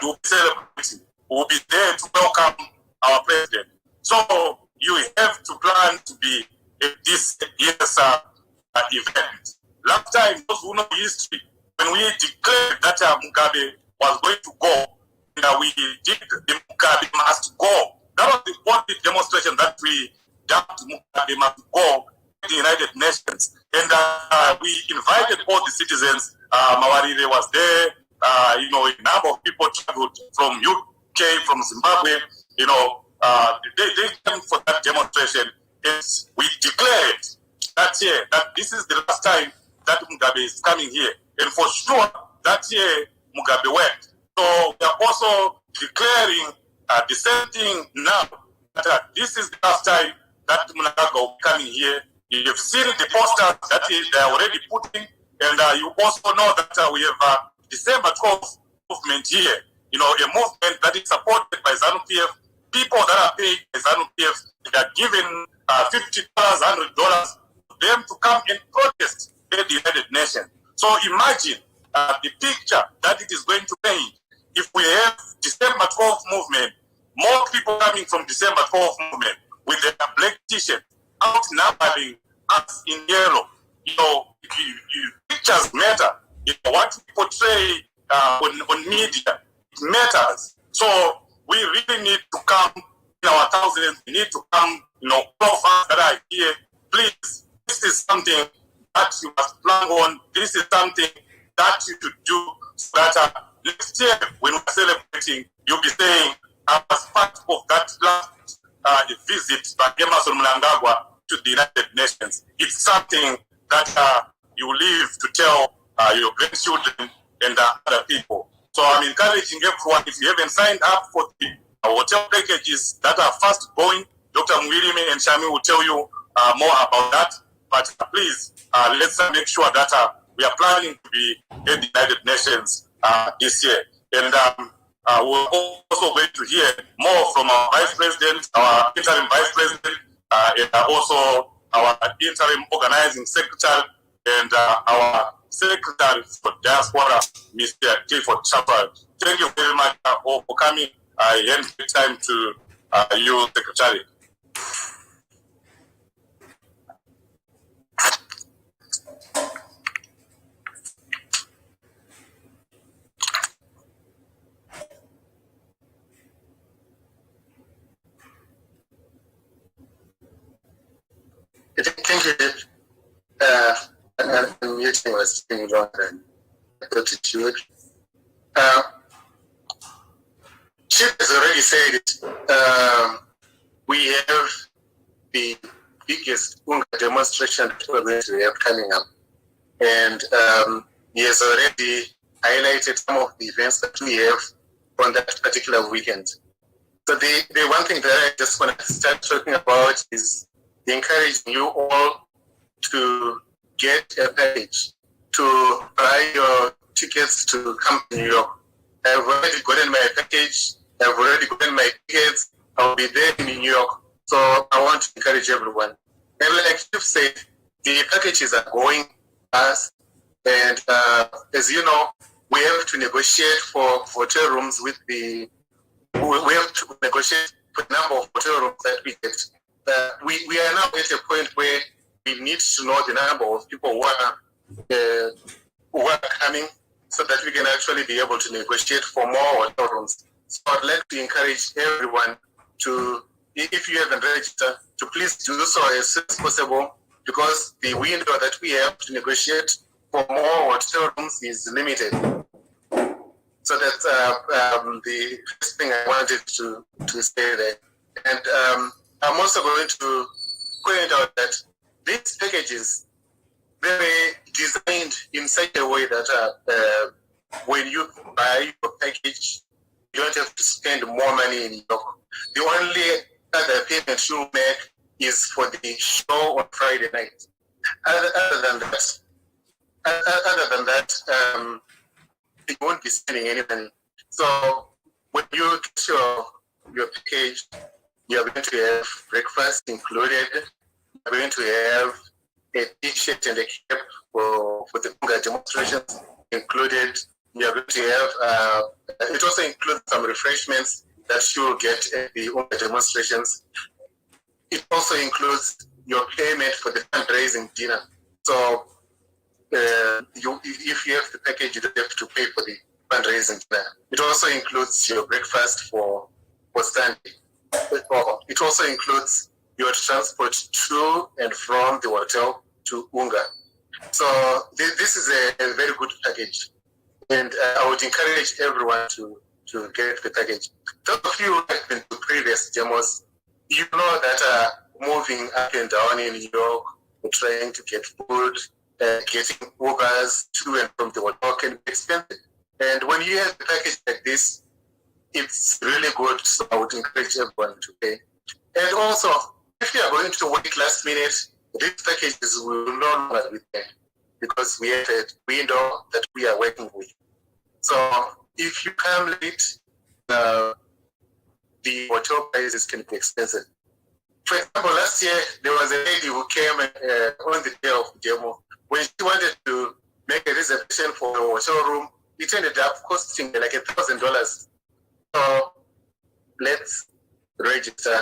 we'll be celebrating. We'll be there to welcome our president. So you have to plan to be at this year's event. Last time, those who know history, when we declared that Mugabe was going to go, we did the Mugabe must go. That was the only demonstration that we did. Mugabe must go to the United Nations. And we invited all the citizens. Mawarire was there. A number of people traveled from UK, from Zimbabwe. They came for that demonstration. Yes, we declared that year that this is the last time that Mugabe is coming here. And for sure, that year Mugabe went. So we are also declaring the same thing now, that this is the last time that Mugabe will be coming here. You've seen the posters that they are already putting, and you also know that we have December 12th movement here. A movement that is supported by ZANU-PF. People that are paid by ZANU-PF, they are given $50, $100 for them to come and protest at the United Nations. So imagine the picture that it is going to paint if we have December 12th movement, more people coming from December 12th movement with their black t-shirt, outnumbering us in yellow. Pictures matter. What we portray on media, it matters. So we really need to come in our thousands. We need to come, all of us that are here. Please, this is something that you must plan on. This is something that you should do so that next year when we're celebrating, you'll be saying, I was part of that last visit by Emerson Mnangagwa to the United Nations. It's something that you live to tell your grandchildren and other people. So I'm encouraging everyone, if you haven't signed up for the hotel packages that are fast going, Dr. Mwilime and Shami will tell you more about that. But please, let's make sure that we are planning to be at the United Nations this year. And we're also going to hear more from our Vice President, our interim Vice President, and also our interim organizing secretary, and our Secretary for Diaspora, Mr. Clifford Chapel. Thank you very much for coming. I hand the time to you, Secretary. Thank you. The meeting was being wrong and I got to do it. Chief has already said it. We have the biggest UNGA demonstration that we're going to have coming up. And he has already highlighted some of the events that we have on that particular weekend. So the one thing that I just want to start talking about is encouraging you all to get a package, to buy your tickets to come to New York. I've already gotten my package, I've already gotten my tickets, I'll be there in New York. So I want to encourage everyone. And like Chief said, the packages are going fast. And as you know, we have to negotiate for hotel rooms with we have to negotiate for the number of hotel rooms that we get. We are now at a point where we need to know the number of people who are coming so that we can actually be able to negotiate for more hotel rooms. So I'd like to encourage everyone to, if you haven't registered, to please do so as soon as possible, because the window that we have to negotiate for more hotel rooms is limited. So that's the first thing I wanted to say there. And I'm also going to point out that these packages, they're designed in such a way that when you buy your package, you don't have to spend more money in New York. The only other payment you make is for the show on Friday night. Other than that, you won't be spending any money. So when you get your package, you're going to have breakfast included. You're going to have a t-shirt and a cap for the UNGA demonstrations included. We are going to have, it also includes some refreshments that you will get at the UNGA demonstrations. It also includes your payment for the fundraising dinner. So if you have the package, you don't have to pay for the fundraising dinner. It also includes your breakfast for Sunday. It also includes your transport to and from the hotel to UNGA. So this is a very good package. And I would encourage everyone to get the package. Those of you who have been to previous demos, you know that moving up and down in New York, trying to get food, getting Ubers to and from the hotel can be expensive. And when you have a package like this, it's really good. So I would encourage everyone to pay. And also, if you are going to wait last minute, these packages will no longer be there because we have a window that we are working with. So if you come late, the hotel prices can be expensive. For example, last year there was a lady who came on the day of the demo. When she wanted to make a reservation for a hotel room, it ended up costing like $1,000. So let's register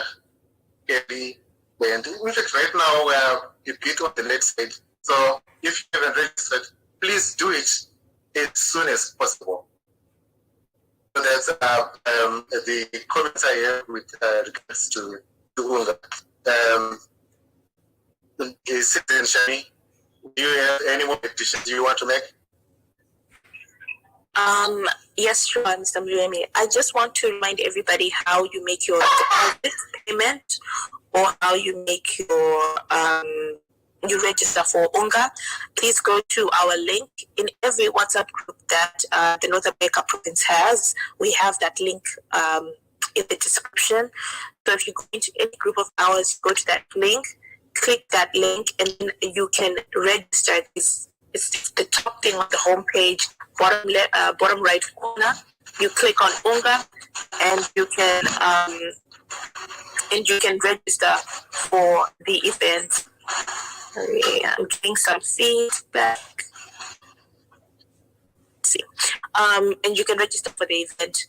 early. And in fact, right now we are a bit on the late stage. So if you haven't registered, please do it as soon as possible. So that's the comments I have with regards to UNGA. Citizen Shani, do you have any more additions you want to make? Yes, sure, Mr. Mluemi. I just want to remind everybody how you make your deposit payment or how you make your you register for UNGA. Please go to our link in every WhatsApp group that the North America province has. We have that link in the description. So if you go into any group of ours, go to that link, click that link, and then you can register. It's the top thing on the homepage, bottom right corner. You click on UNGA, and you can register for the event. I'm getting some feedback. Let's see. And you can register for the event.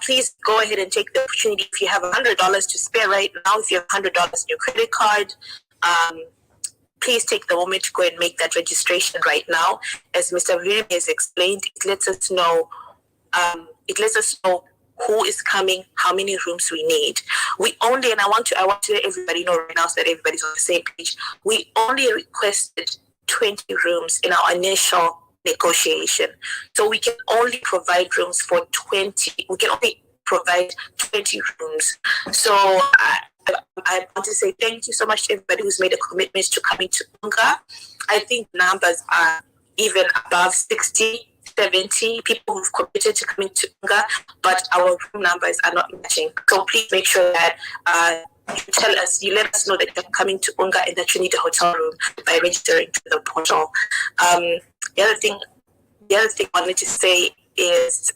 Please go ahead and take the opportunity. If you have $100 to spare right now, if you have $100 in your credit card, please take the moment to go and make that registration right now. As Mr. William has explained, it lets us know who is coming, how many rooms we need. We only, and I want to let everybody know right now so that everybody's on the same page, we only requested 20 rooms in our initial negotiation. So we can only provide rooms for 20. We can only provide 20 rooms. So I want to say thank you so much to everybody who's made a commitment to coming to UNGA. I think numbers are even above 60, 70 people who've committed to coming to UNGA, but our room numbers are not matching. So please make sure that you let us know that you're coming to UNGA and that you need a hotel room by registering to the portal. The other thing I wanted to say is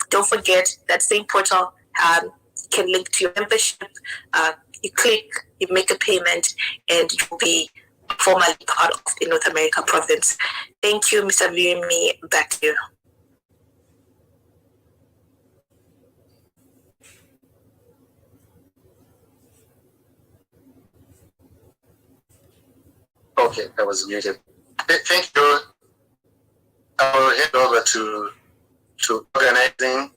don't forget that same portal can link to your membership. You click, you make a payment, and you'll be formally part of the North America province. Thank you, Mr. Vumi. Back to you. Okay, that was muted. Thank you. I will head over to organizing.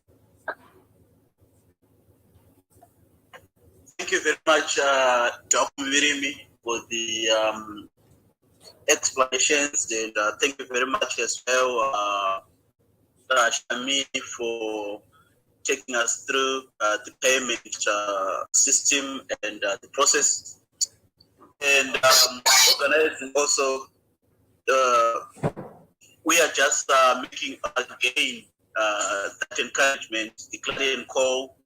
Thank you very much, Dr. Mirimi, for the explanations, and thank you very much as well, Shami, for taking us through the payment system and the process. And organizing also, we are just making again that encouragement, the clarion call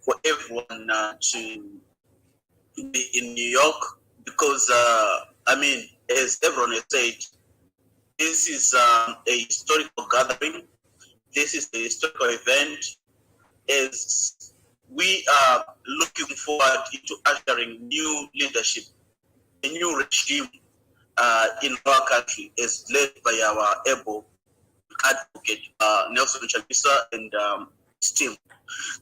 for everyone to be in New York, because as everyone has said, this is a historical gathering. This is a historical event, as we are looking forward to ushering new leadership, a new regime in our country, as led by our able Advocate Nelson Chabisa and his team.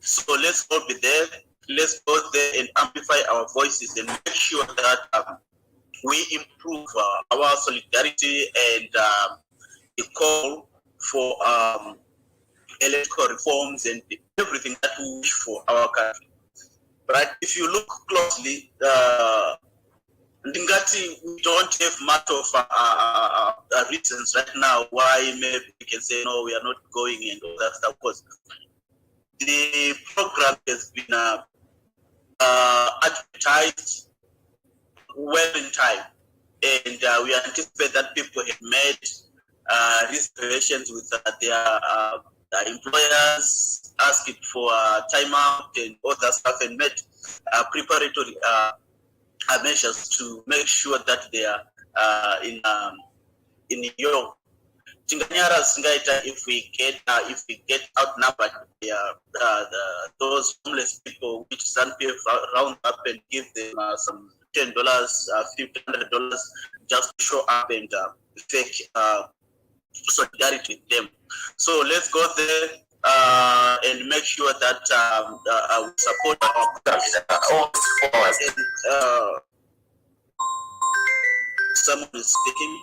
So let's all be there. Let's go there and amplify our voices and make sure that we improve our solidarity and the call for electoral reforms and everything that we wish for our country. Right? If you look closely, Ndingati, we don't have much of reasons right now why maybe we can say no, we are not going and all that stuff. Because the program has been advertised well in time, and we anticipate that people have made reservations with their employers, asking for time out and all that stuff, and made preparatory measures to make sure that they are in your if we get outnumbered, those homeless people, which SANPF round up and give them some $10, $1,500 just to show up and fake solidarity with them. So let's go there and make sure that we support our someone is speaking.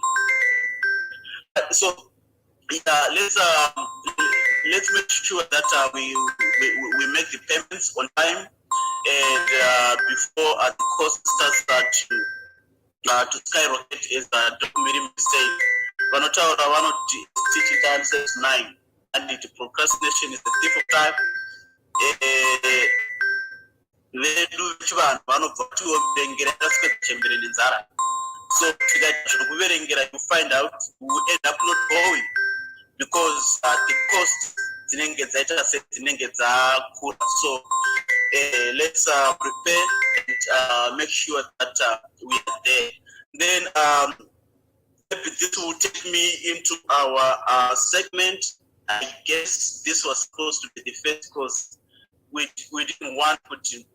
So let's make sure that we make the payments on time, and before the cost starts to skyrocket, as Dr. Miriam said, one of teaching time says 9, and the procrastination is the thief of time. They do one of the two of them. So you find out we end up not going because the cost so let's prepare and make sure that we are there. Then this will take me into our segment. I guess this was supposed to be the first because we didn't want to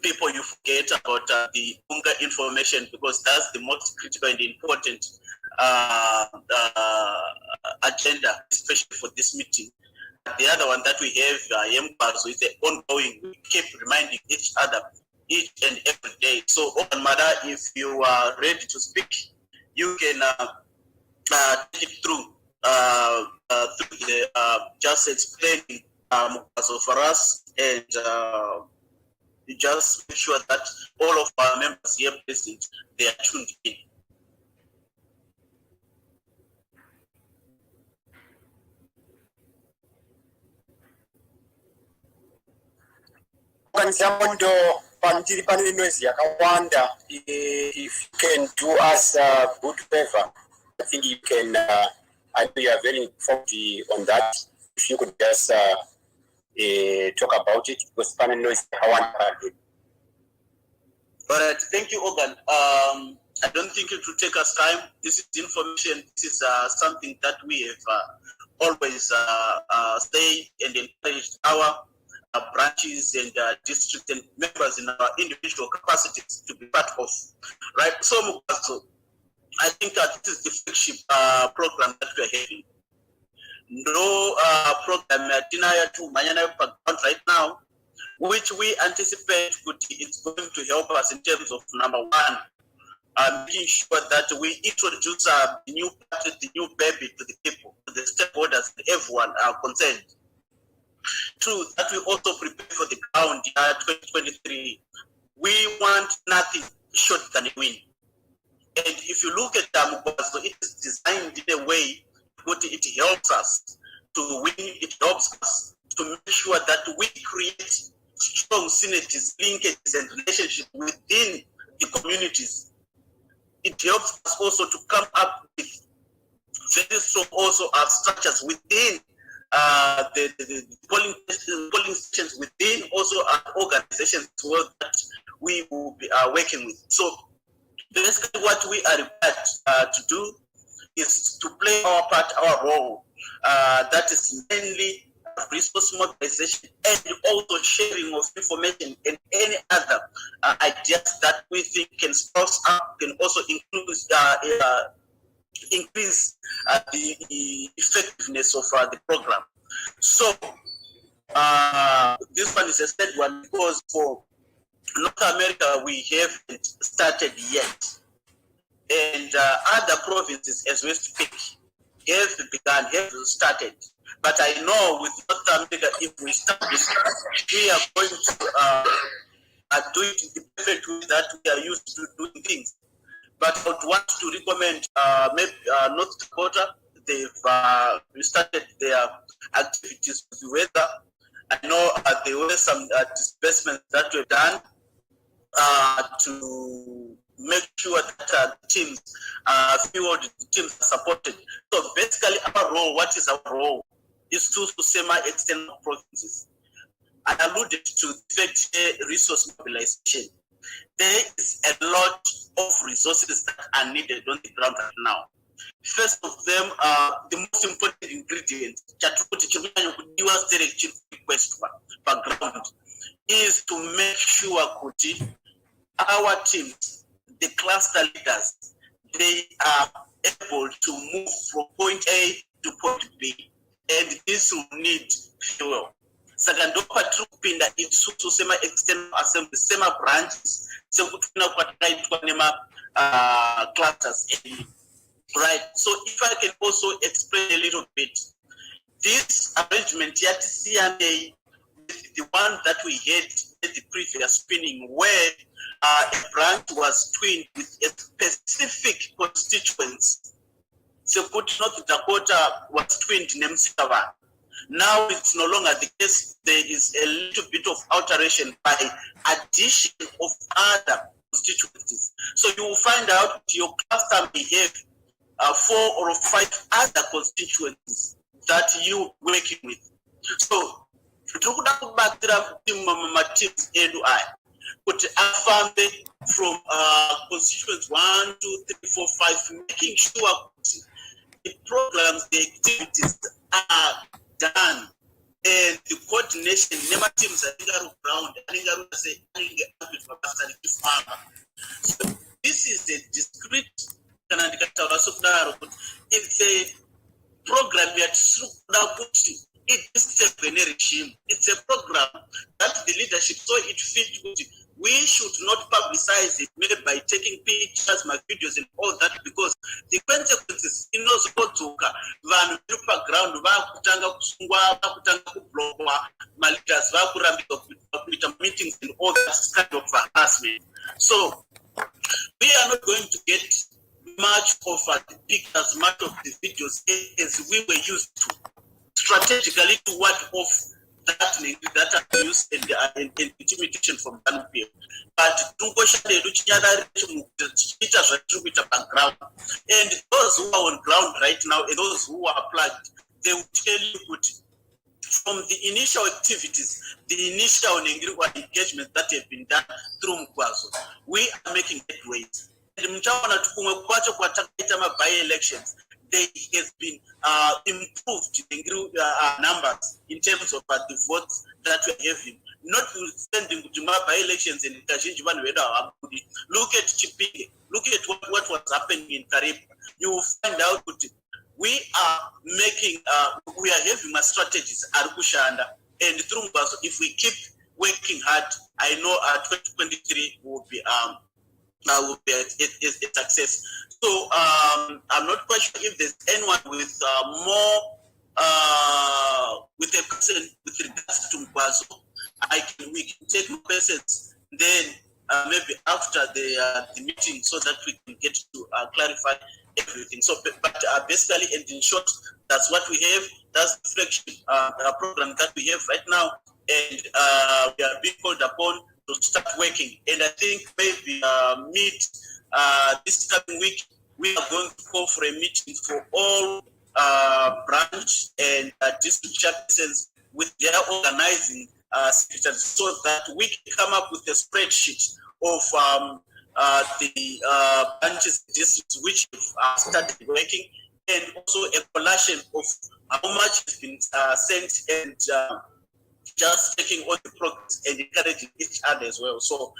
people you forget about the UNGA information, because that's the most critical and important agenda, especially for this meeting. The other one that we have, so it's ongoing. We keep reminding each other each and every day. So, Mada, if you are ready to speak, you can take it through the just explaining so for us, and you just make sure that all of our members here present, they are tuned in. If you can do us a good favor, I think you can, I know you are very informed on that. If you could just talk about it, because panel noise. All right, thank you, Ogan. I don't think it will take us time. This is information. This is something that we have always stayed and encouraged our branches and district and members in our individual capacities to be part of. Right. So I think this is the flagship program that we are having. No program to background right now, which we anticipate it's going to help us in terms of number one, making sure that we introduce the new baby to the people, to the stakeholders, to everyone concerned. Two, that we also prepare for the ground 2023. We want nothing short than a win. And if you look at so it is designed in a way that it helps us to win, it helps us to make sure that we create strong synergies, linkages, and relationships within the communities. It helps us also to come up with very strong also structures within the polling stations, within also our organizations as well that we will be working with. So basically what we are required to do is to play our part, our role. That is mainly resource mobilization and also sharing of information and any other ideas that we think can spruce up, can also include increase the effectiveness of the program. So this one is a third one because for North America we haven't started yet, and other provinces as we speak have begun, have started. But I know with North America, if we start this, we are going to do it in the perfect way that we are used to doing things. But I would want to recommend maybe North Dakota. They've started their activities with the weather. I know there were some disbursements that were done to make sure that teams, field teams are supported. So basically our role, what is our role, is to semi-external provinces. I alluded to the fact resource mobilization. There is a lot of resources that are needed on the ground right now. First of them, the most important ingredient background is to make sure our teams, the cluster leaders, they are able to move from point A to point B, and this will need fuel. Sakandopa trupinda isusu sema external assembly, sema branches, sekutuna kwa clusters. Right. So if I can also explain a little bit, this arrangement yet CNA, the one that we had at the previous spinning, where a branch was twinned with a specific constituency. So North Dakota was twinned in Msikawa. Now it's no longer the case. There is a little bit of alteration by addition of other constituencies. So you will find out your cluster may have 4 or 5 other constituencies that you working with. So teams put a family from constituents 1, 2, 3, 4, 5, making sure the programs, the activities are done, and the coordination never teams are ground. So this is a discrete. It's a program that it's a regime. It's a program that the leadership saw it fit with. We should not publicize it maybe by taking pictures, my videos, and all that, because the consequences in those van ground meetings and all that kind of harassment. So we are not going to get much of the pictures, much of the videos as we were used to. Strategically to ward off that abuse and intimidation from Danupia. But background. And those who are on ground right now and those who are plugged, they will tell you from the initial activities, the initial engagement that have been done through Mkwazo, we are making headways. And by-elections, they have been improved in numbers in terms of the votes that we are having. Notwithstanding by-elections in Kashinjiban, look at Chipinge, look at what was happening in Karib. You will find out that we are making, we are having strategies, Arukushanda, and through Mbazo. If we keep working hard, I know 2023 will be a success. So I'm not quite sure if there's anyone with more with a question with regards to Mbazo. We can take questions then maybe after the meeting, so that we can get to clarify everything. So, but basically, and in short, that's what we have. That's the flagship program that we have right now, and we are being called upon to start working. And I think maybe this coming week, we are going to call for a meeting for all branch and district chaplains with their organizing secretaries, so that we can come up with a spreadsheet of the branches, districts which have started working, and also a collation of how much has been sent, and just taking all the progress and encouraging each other as well. So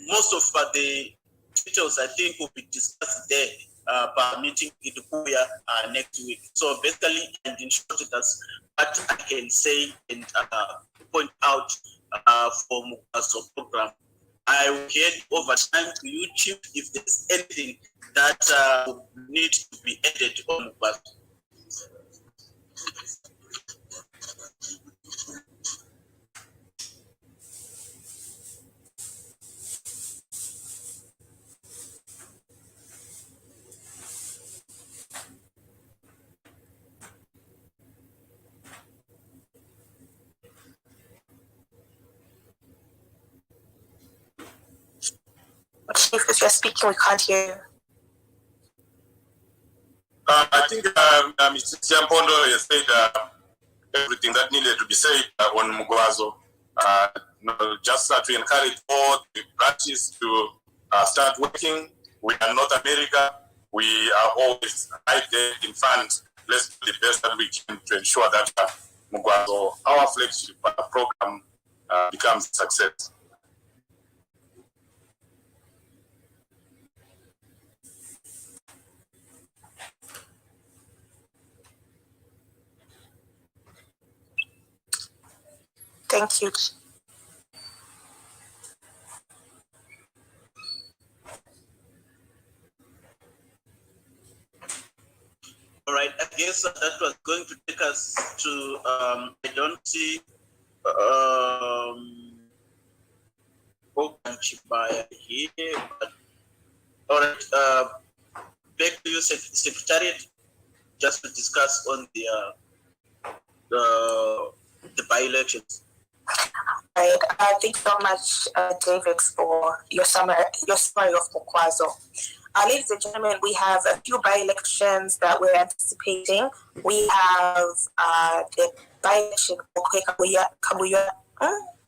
most of the details I think will be discussed there per meeting in Kuya next week. So basically, and in short, that's what I can say and point out for Mukaso program. I will hand over time to you, Chief, if there's anything that needs to be added on Mukaso. Chief, if you're speaking, we can't hear you. I think Mr. Siampondo has said everything that needed to be said on Mugwazo. Just to encourage all the branches to start working. We are North America. We are always right there in front. Let's do the best that we can to ensure that Mugwazo, our flagship program, becomes a success. Thank you. All right, I guess that was going to take us to, I don't see Hon Chibaya here, but all right, back to you, Secretariat, just to discuss on the by-elections. Right. Thank you so much, David, for your summary of Mukwazo. Ladies and gentlemen, we have a few by-elections that we're anticipating. We have the by-election Kabuya.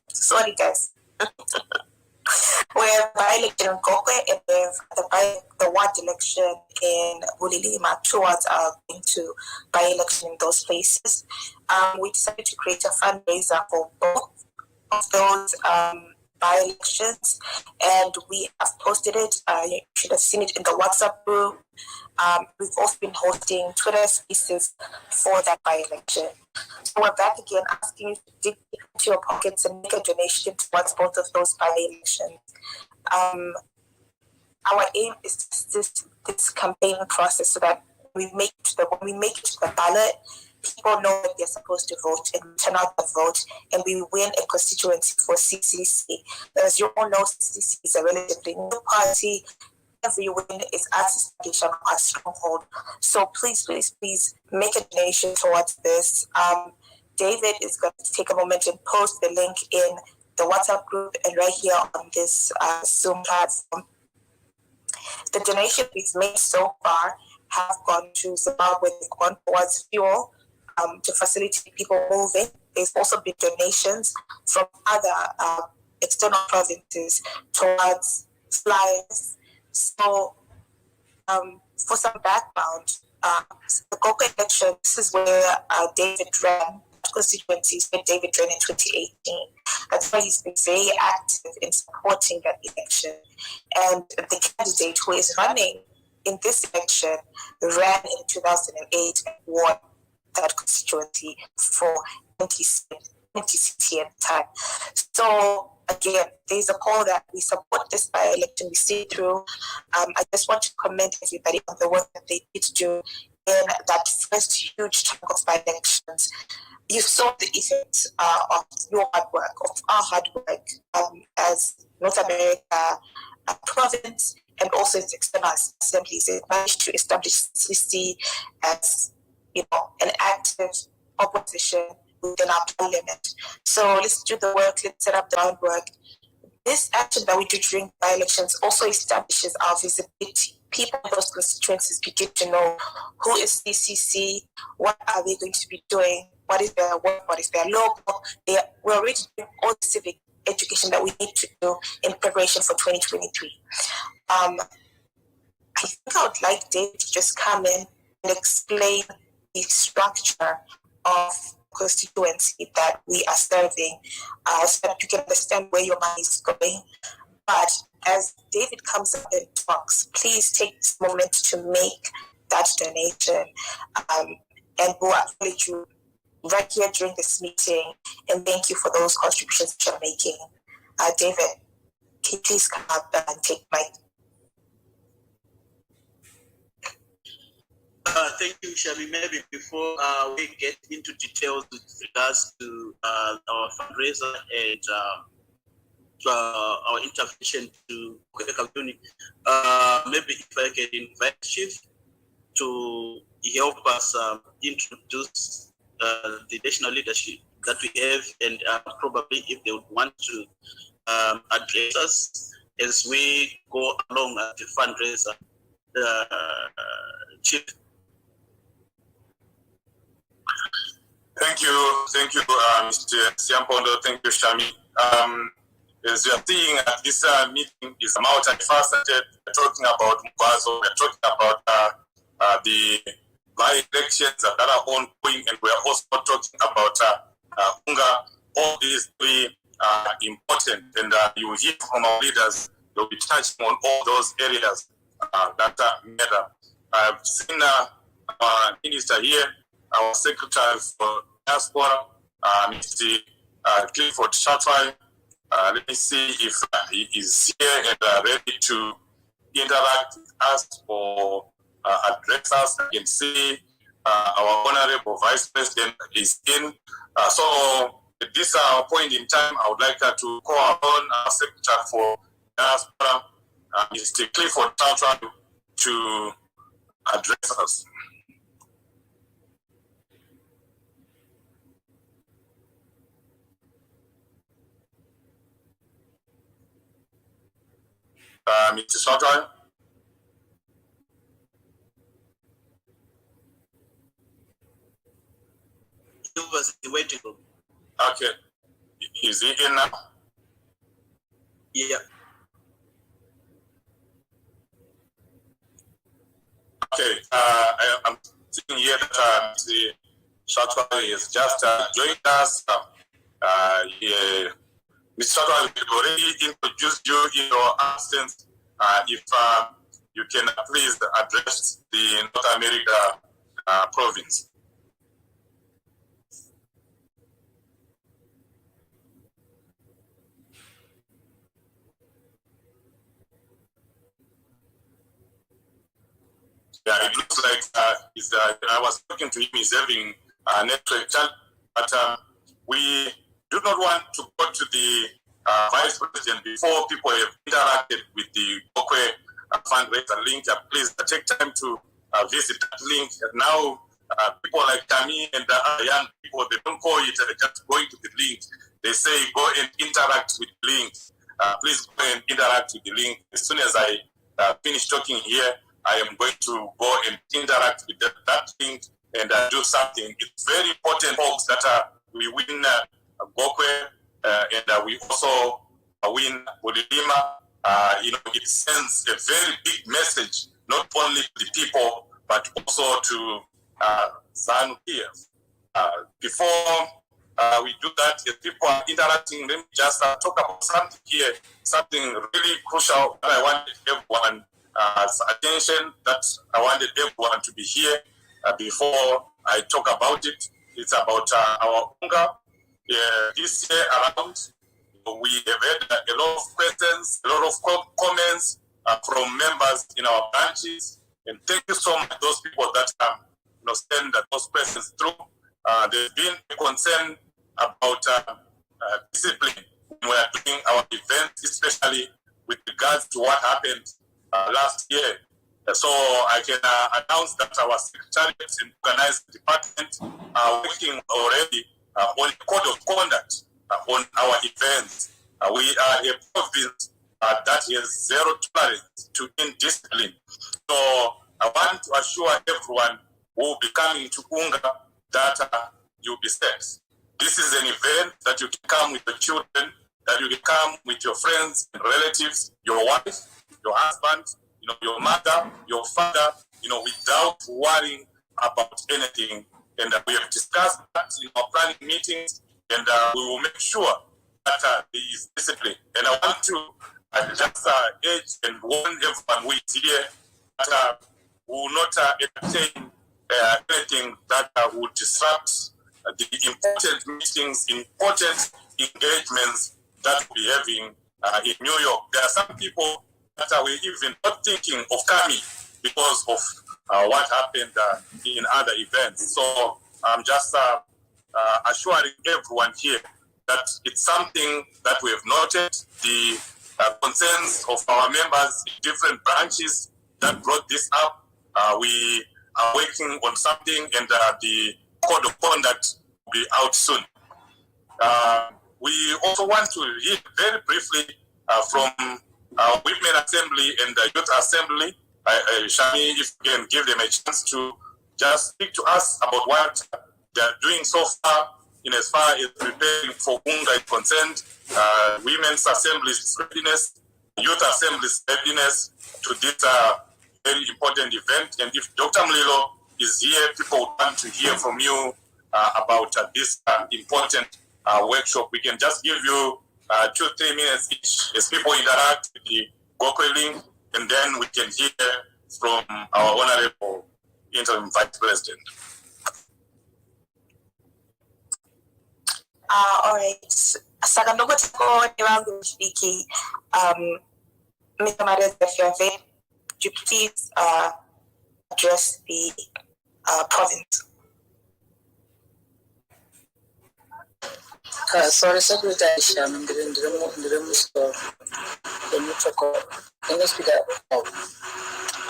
Sorry, guys. We have by-election in Kokwe, and we have the ward election in Bulilima. Two wards are going to by-election in those places. We decided to create a fundraiser for both of those by-elections, and we have posted it. You should have seen it in the WhatsApp group. We've also been hosting Twitter spaces for that by-election. So we're back again asking you to dig into your pockets and make a donation towards both of those by-elections. Our aim is this campaign process so that when we make it to the ballot, people know that they're supposed to vote and turn out the vote, and we win a constituency for CCC. As you all know, CCC is a relatively new party. Every win is as establishment of our stronghold. So please make a donation towards this. David is going to take a moment and post the link in the WhatsApp group and right here on this Zoom platform. The donation we've made so far have gone to Zimbabwe. They've gone towards fuel to facilitate people moving. There's also been donations from other external provinces towards flyers. So for some background, the Goka election, this is where David ran, constituencies where David ran in 2018. That's why he's been very active in supporting that election. And the candidate who is running in this election ran in 2008 and won that constituency for 2016 at the time. So again, there's a call that we support this by-election, we see through. I just want to commend everybody on the work that they did do in that first huge chunk of by-elections. You saw the effect of your hard work, of our hard work as North America province and also its external assemblies. It managed to establish CCC as an active opposition within our parliament. So let's do the work, let's set up the groundwork. This action that we do during by-elections also establishes our visibility. People in those constituencies begin to know who is CCC, what are they going to be doing, what is their work, what is their logo. We're already doing all the civic education that we need to do in preparation for 2023. I think I would like Dave to just come in and explain the structure of constituency that we are serving so that you can understand where your money is going. But as David comes up and talks, please take this moment to make that donation. And we'll acknowledge you right here during this meeting. And thank you for those contributions that you're making. David, can you please come up and take my... Thank you, Shami. Maybe before we get into details with regards to our fundraiser and our intervention to Quebec community, maybe if I can invite Chief to help us introduce the national leadership that we have, and probably if they would want to address us as we go along at the fundraiser. Chief. Thank you, Mr. Siampondo. Thank you, Shami. As you are seeing, this meeting is multifaceted. We're talking about Mbazo, we're talking about the by-elections that are ongoing, and we're also talking about UNGA. All these three are important, and you will hear from our leaders. They'll be touching on all those areas that matter. I've seen our minister here, our secretary for diaspora, Mr. Clifford Hlatshwayo. Let me see if he is here and ready to interact with us or address us. I can see our honorable vice president is in. So at this point in time, I would like to call on our secretary for diaspora, Mr. Clifford Hlatshwayo, to address us. Mr. Hlatshwayo? He was in the waiting room. Okay. Is he in now? Yeah. Okay. I'm seeing here that Mr. Hlatshwayo has just joined us. Mr. Hlatshwayo, we already introduced you in your absence. If you can please address the North America province. Yeah, it looks like I was talking to him, he's having a network challenge, but we do not want to go to the vice president before people have interacted with the Bokwe fundraiser link. Please take time to visit that link. Now, people like Kami and the young people, they don't call it just going to the link. They say go and interact with the link. Please go and interact with the link. As soon as I finish talking here, I am going to go and interact with that link and do something. It's very important, folks, that we win Bokwe and we also win Bolilima. It sends a very big message, not only to the people, but also to ZANU here. Before we do that, if people are interacting, let me just talk about something here, something really crucial that I wanted everyone's attention, that I wanted everyone to be here before I talk about it. It's about our UNGA. This year around, we have had a lot of questions, a lot of comments from members in our branches. And thank you so much, those people that send those questions through. There's been a concern about discipline when we are doing our events, especially with regards to what happened last year. So I can announce that our secretariat and organizing department are working already on a code of conduct on our events. We are a province that has zero tolerance to indiscipline. So I want to assure everyone who will be coming to UNGA that you'll be safe. This is an event that you can come with your children, that you can come with your friends and relatives, your wife, your husband, your mother, your father, without worrying about anything. And we have discussed that in our planning meetings, and we will make sure that there is discipline. And I want to just urge and warn everyone who is here that we will not entertain anything that would disrupt the important meetings, important engagements that we'll be having in New York. There are some people that were even not thinking of coming because of what happened in other events. So I'm just assuring everyone here that it's something that we have noted, the concerns of our members in different branches that brought this up. We are working on something, and the code of conduct will be out soon. We also want to hear very briefly from Women Assembly and the Youth Assembly. Shani, if you can give them a chance to just speak to us about what they're doing so far in as far as preparing for UNGA is concerned, Women's Assembly's readiness, Youth Assembly's readiness to this very important event. And if Dr. Mlilo is here, people would want to hear from you about this important workshop. We can just give you 2-3 minutes each as people interact with the Gokwe link, and then we can hear from our Honorable Interim Vice President. All right. Sagandogo Tiko Nirangu Shiki, Mr. Marez, if you're available, could you please address the province? Sorry, Secretary Sham, the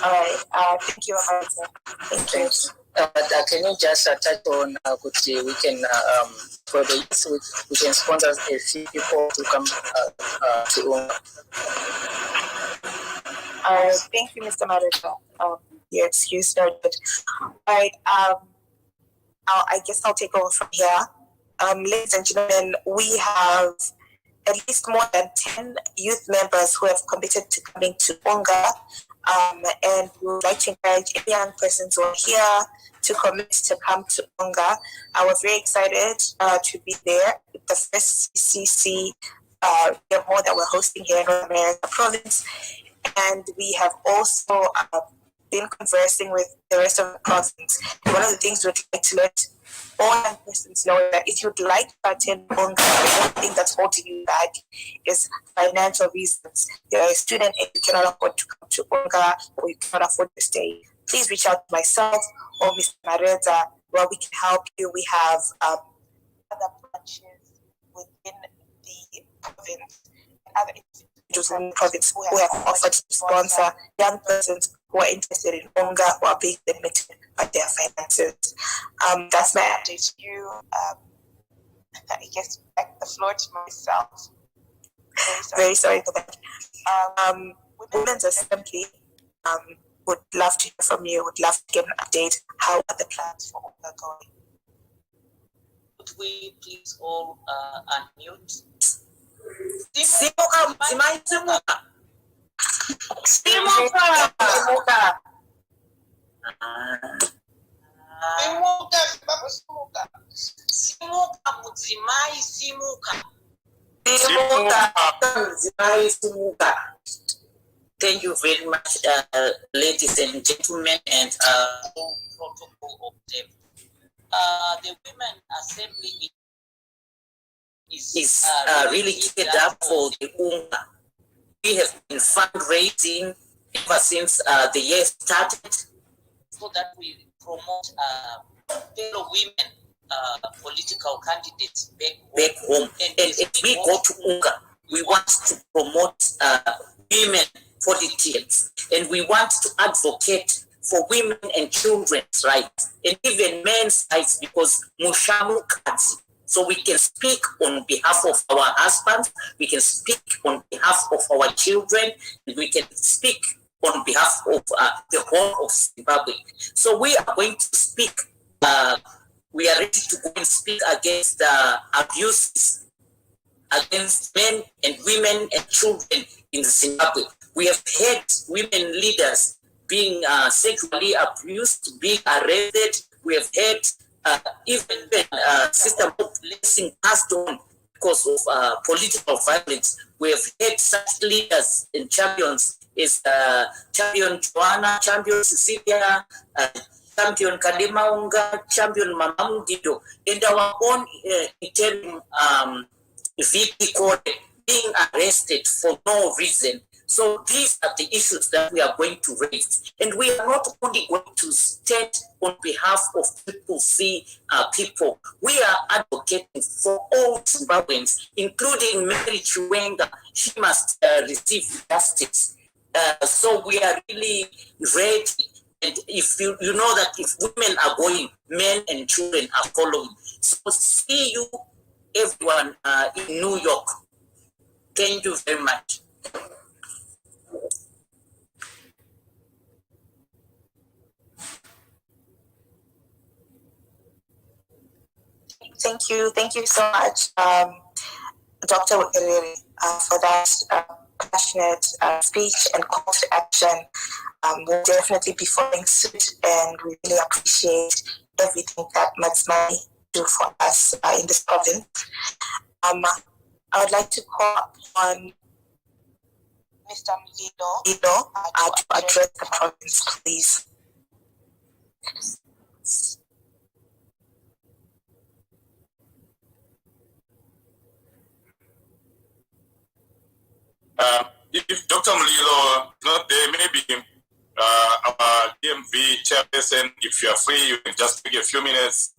All right. Thank you, Mareza. Thank you. Can you just touch on we can for the youth we can sponsor a few people to come to UNGA. Thank you, Mr. Mareza. Your excuse noted. All right. I guess I'll take over from here. Ladies and gentlemen, we have at least more than 10 youth members who have committed to coming to UNGA, and we would like to encourage any young persons who are here to commit to come to UNGA. I was very excited to be there with the first CCC demo that we're hosting here in North America Province, and we have also been conversing with the rest of the province. One of the things we'd like to let all young persons know that if you'd like to attend UNGA, the only thing that's holding you back is financial reasons. You're a student and you cannot afford to come to UNGA, or you cannot afford to stay. Please reach out to myself or Mr. Mareza, where we can help you. We have other branches within the province and other individuals in the province who have offered to sponsor young persons who are interested in UNGA or are being limited by their finances. That's my update to you. I guess back the floor to myself. Very sorry for that. Women's Assembly would love to hear from you, would love to get an update. How are the plans for UNGA going? Could we please all unmute? Simuka. Thank you very much, ladies and gentlemen, and all protocol of them. The Women Assembly is really geared up for the UNGA. We have been fundraising ever since the year started, so that we promote fellow women political candidates back home. And if we go to UNGA, we want to promote women politics, and we want to advocate for women and children's rights, and even men's rights, because mushamu kazi. So we can speak on behalf of our husbands, we can speak on behalf of our children, and we can speak on behalf of the whole of Zimbabwe. So we are going to speak, we are ready to go and speak against abuses against men and women and children in Zimbabwe. We have had women leaders being sexually abused, being arrested. We have had even Sister Blessing passed on because of political violence. We have had such leaders and champions as Champion Joanna, Champion Cecilia, Champion Kalimaunga, Champion Mamamudido, and our own interim VP Code being arrested for no reason. So these are the issues that we are going to raise. And we are not only going to stand on behalf of people, people. We are advocating for all Zimbabweans, including Mary Chiwenga. She must receive justice. So we are really ready. And if you know that if women are going, men and children are following. So see you, everyone in New York. Thank you very much. Thank you so much, Dr. Wakelele, for that passionate speech and call to action. We'll definitely be following suit, and we really appreciate everything that Matsmai do for us in this province. I would like to call on Mr. Mlilo to address the province, please. If Dr. Mlilo is not there, maybe our DMV chairperson, if you are free, you can just take a few minutes.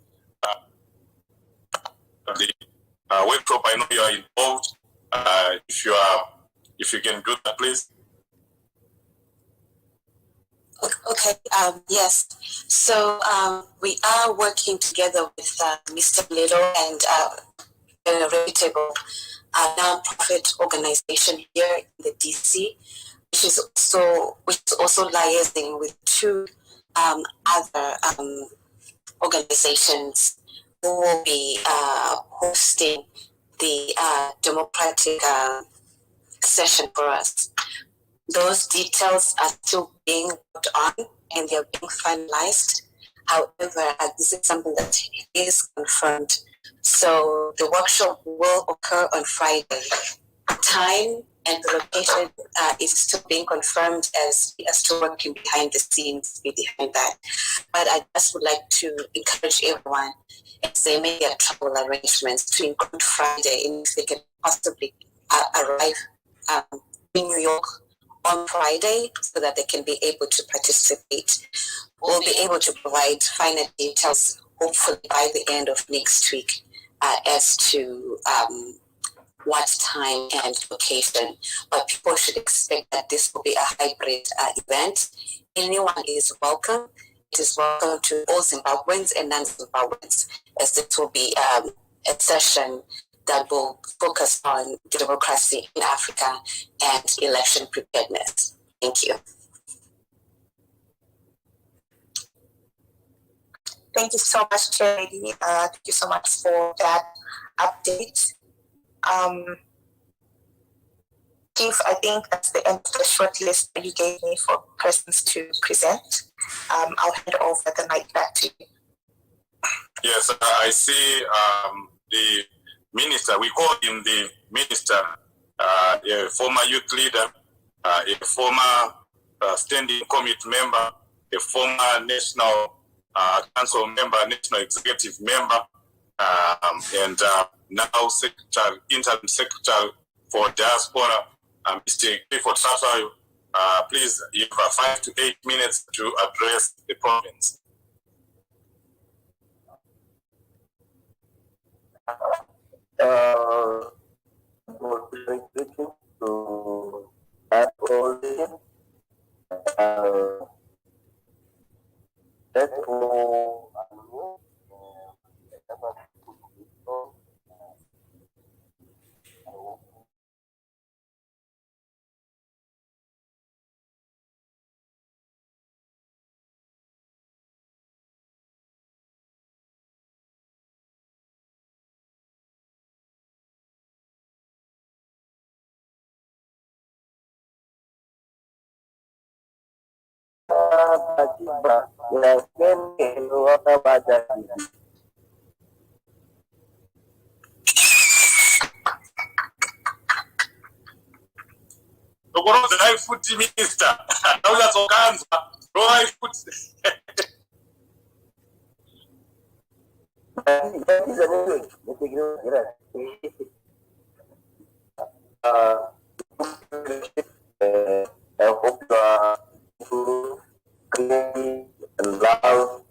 The workshop, I know you are involved. If you can do that, please. Okay, yes. So we are working together with Mr. Little and a reputable non-profit organization here in the DC, which is also liaising with two other organizations who will be hosting the democratic session for us. Those details are still being worked on and they're being finalized. However, this is something that is confirmed. So the workshop will occur on Friday. The time and the location is still being confirmed, as we are still working behind the scenes behind that. But I just would like to encourage everyone, as they make their travel arrangements, to include Friday, and if they can possibly arrive in New York on Friday so that they can be able to participate. We'll be able to provide finer details hopefully by the end of next week as to what time and location. But people should expect that this will be a hybrid event. Anyone is welcome. It is welcome to all Zimbabweans and non-Zimbabweans, as this will be a session that will focus on democracy in Africa and election preparedness. Thank you. Thank you so much, Chair Lady. Thank you so much for that update. Chief, I think that's the end of the short list that you gave me for persons to present. I'll hand over the mic back to you. Yes, I see the minister, we call him the minister, a former youth leader, a former standing committee member, a former national council member, national executive member, and now interim secretary for diaspora, Mr. Hon Hlatshwayo. Please, you have 5 to 8 minutes to address the province. To Lokoroza haifuti minister. Nauza sokanza. Roho haifuti. That is another I hope you are clean and love.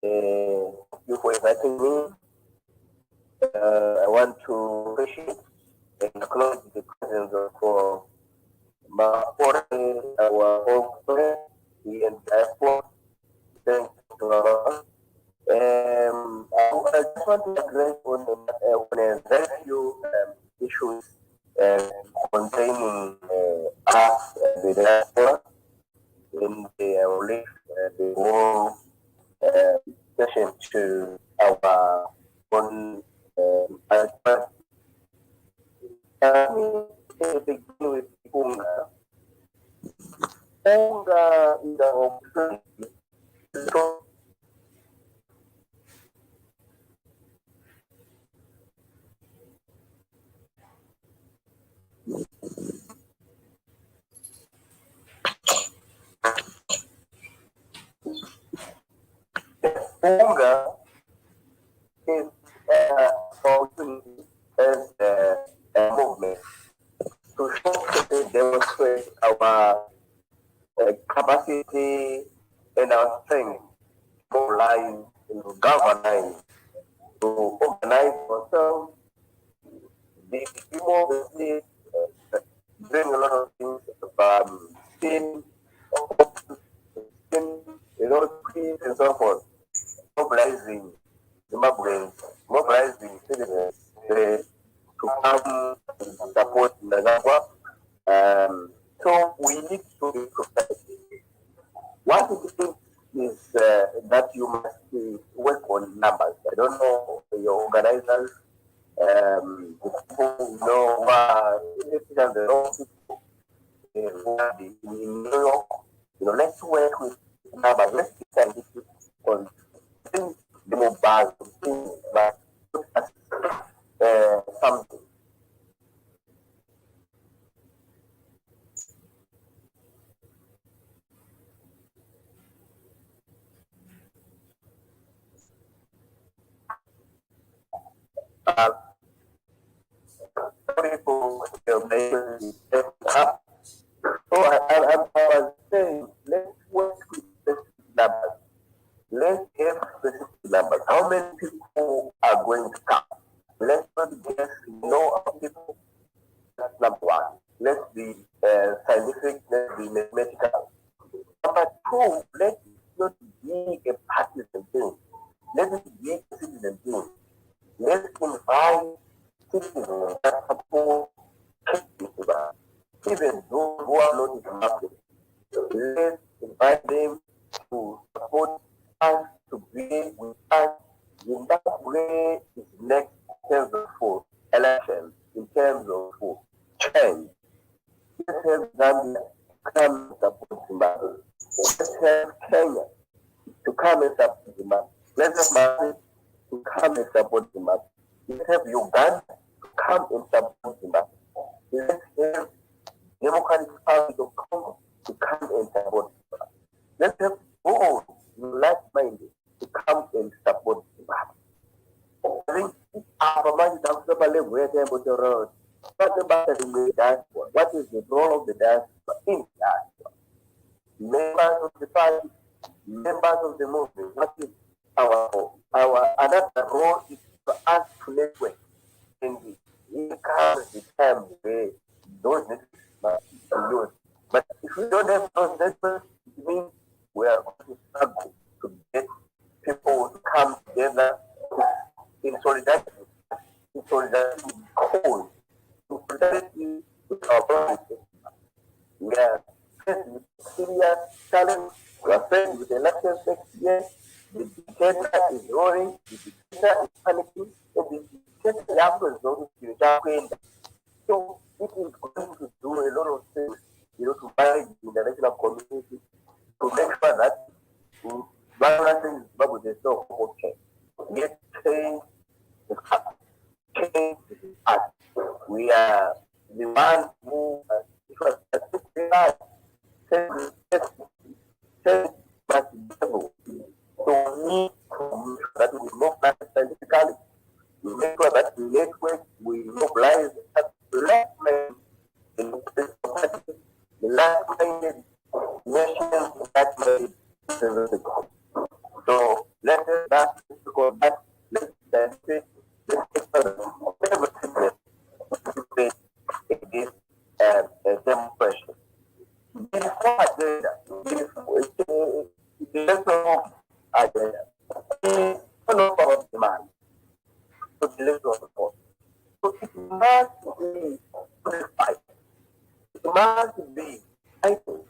You for inviting me. I want to appreciate and acknowledge the presence of my foreign, our home friend, the diaspora. Thank you. I just want to address on a very few issues containing us, the diaspora, in the leave the whole session to our own aspect. Let me begin with UNGA. UNGA is an opportunity to UNGA is opportunity as a movement to show demonstrate our capacity and our strength to mobilize, to galvanize, to organize ourselves. The people bring a lot of things from sin, a lot of peace and so forth, mobilizing Zimbabweans, mobilizing citizens to come and support Nagagwa. So we need to be prepared. What do you think is that you must work on numbers? I don't know your organizers, the people who know the wrong people who are in New York. Let's work with numbers. Let's be scientific on things, the mobile things, but something. Sorry for So I was saying, let's work with specific numbers. Let's have specific numbers. How many people are going to come? Let's not just know our people. That's number one. Let's be scientific, let's be mathematical. Number two, let's not be a partisan thing. Let it be a citizen thing. Let's invite citizens that support even those who are not in the market. Let's invite them to support us, to be with us. Zimbabwe is next in terms of elections, in terms of change. Let's have Zambia come and support Zimbabwe. Let's have Kenya to come and support Zimbabwe. Let's have Mali to come and support Zimbabwe. Let's have Uganda to come and support Zimbabwe. Let's have Democratic Republic of Congo to come and support Zimbabwe. Let's have all like-minded to come and support Zimbabwe. I think our mind is also about the road. What about the diaspora? What is the role of the diaspora in the diaspora? Members of the party, members of the movement. What is our another role is for us to network and encourage the time where those networks must be used. But if we don't have those networks, it means we are going to struggle to get people to come together in solidarity, cause, in solidarity with our brothers. We are faced with serious challenge. We are faced with elections next year. The dictator is roaring, the dictator is panicking, and the dictator is going to So it is going to do a lot of things, to manage the international community to make sure that violence in Zimbabwe is not okay. Yet change is happening. Change is us. We are the ones who are ensure that they are level. So we need to make sure that we mobilize scientifically. We make sure that the network we mobilize at like-minded like-minded nations, like-minded citizens. So let us not go back. Let's say against demonstration. Before agenda, the electoral agenda, it's not about demand. So the electoral support. So it must be purified. It must be heightened.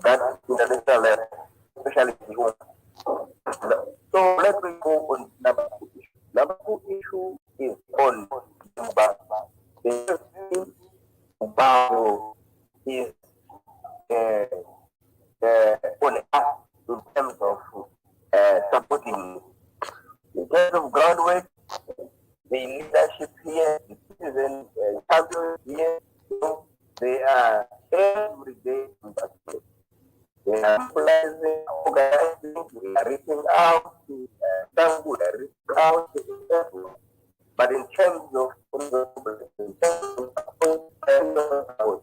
That international level, especially the UN. So let me go on number 2 issue. Number 2 issue is on Zimbabwe. The Zimbabwe is on us in terms of supporting. In terms of groundwork, the leadership here, the citizen champions here, they are every day in that place. They are mobilizing, organizing, they are reaching out to Tangu, they are reaching out to everyone. But in terms of in terms of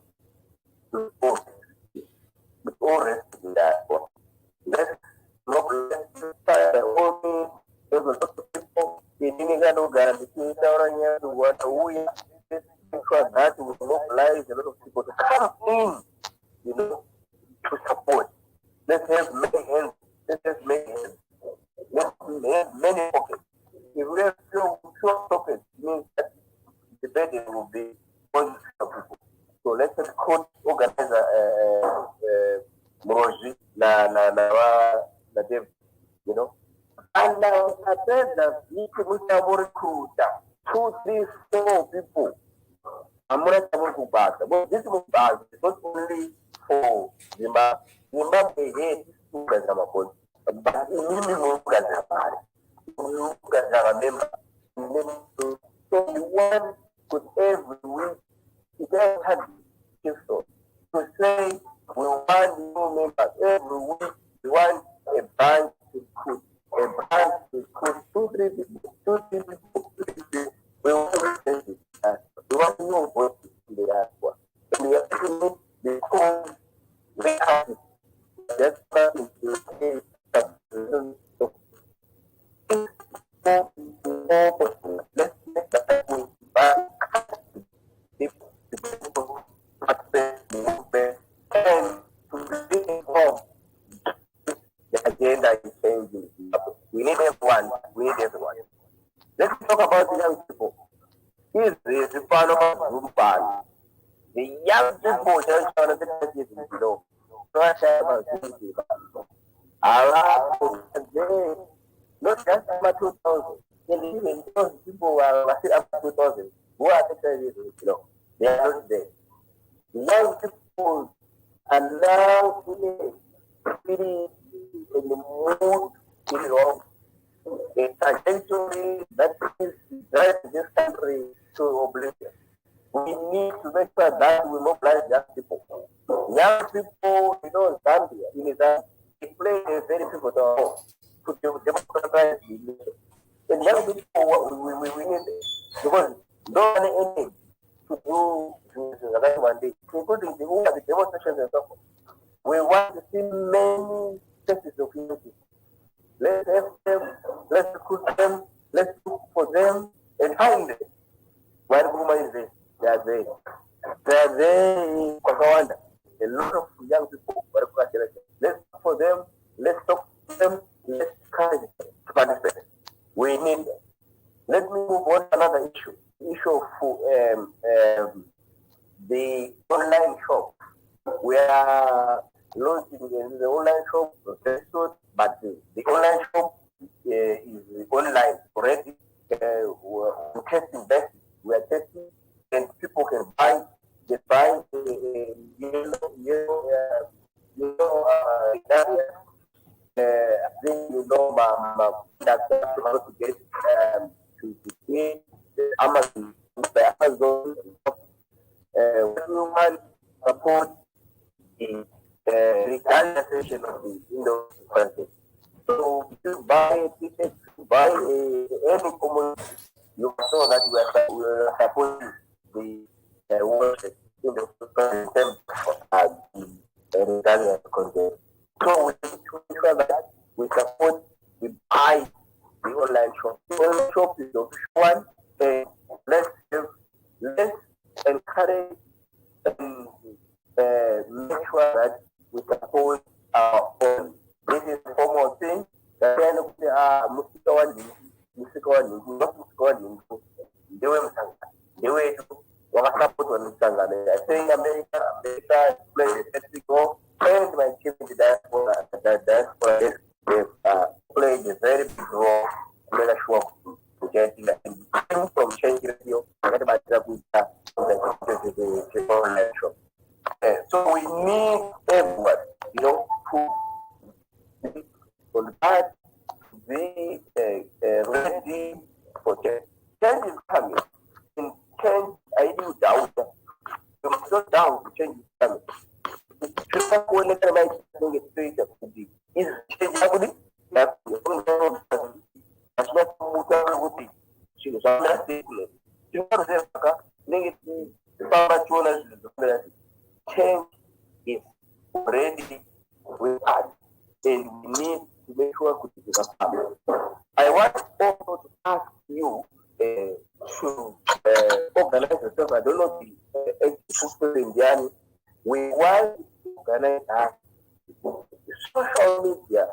support, with all rest of that, let's mobilize all there's a lot of people in Inigano Guarantee, Taurania, to what we sure that we mobilize a lot of people to come in, you know, to support. Let's have many hands. Let's have many hands. Let's have many pockets. If we have few pockets, it means that the burden will be on people. So let's just organize Moroji, na Dev, you know. And now I said that we have recruit 2, 3, 4 people. I'm not able to back. But this is not only for Zimbabwe. Zimbabwe hates two Gazamapon. But we need Gazamari. We Gazamember. So we want to every week to get to say we want new members every week. We want a bank to put. A bank to put 2, 3 people. 2, 3 people. We want to we want to know what they are for. And we are doing because we have that's not in the let's make that way back people access the movement and to be involved. The agenda is changing. We need everyone. We need everyone. Let's talk about the young people. Is the part of Rupan. The young people just trying to get it below. Not about not just about 2,000. Even those people are still up to 2,000. Who are the below? They are not there. Young people are now feeling in the mood, a trajectory that is driving this country to oblivion. We need to make sure that we mobilize young people. Young people, Zambia, in Zambia, they play a very pivotal role to democratize the nation. And young people, we need because no one aim to do that one day, including the demonstrations and so forth. We want to see many cases of unity. Let's have them, let's recruit them, let's look for them and find them. While Guma is there, they are there. They are there in Kwakawanda. A lot of young people were selected. Let's look for them, let's talk to them, let's try to participate. We need them. Let me move on to another issue. The issue of the online shop, where launching the online shop, but the online shop is online already. We're testing that. We are testing, and people can buy. They buy I think my doctor how to get to pay Amazon by Amazon. Human support the retaliation of the content. So if you buy a ticket, buy any commodity, you know that we are supporting the worship in the content of the retaliation content. So we need to ensure that we support, we buy the online shop. The online shop is the official one, and let's encourage and make sure that we support our own. This is a formal thing. The kind of the way to support one I think America plays a Mexico, and my team in the diaspora, they've played a very big role to make sure to get from changing radio, so we need everyone, who on that to be ready for change. Change is coming. In change, I do doubt. You must not doubt change is coming. People who let them make it straight up to be. Is change happening? That's not what we she was on that statement. You know, negative, change is already with us, and we need to make sure it is happening. I want also to ask you to organize yourself. I don't know the people in Indiana. We want to organize social media,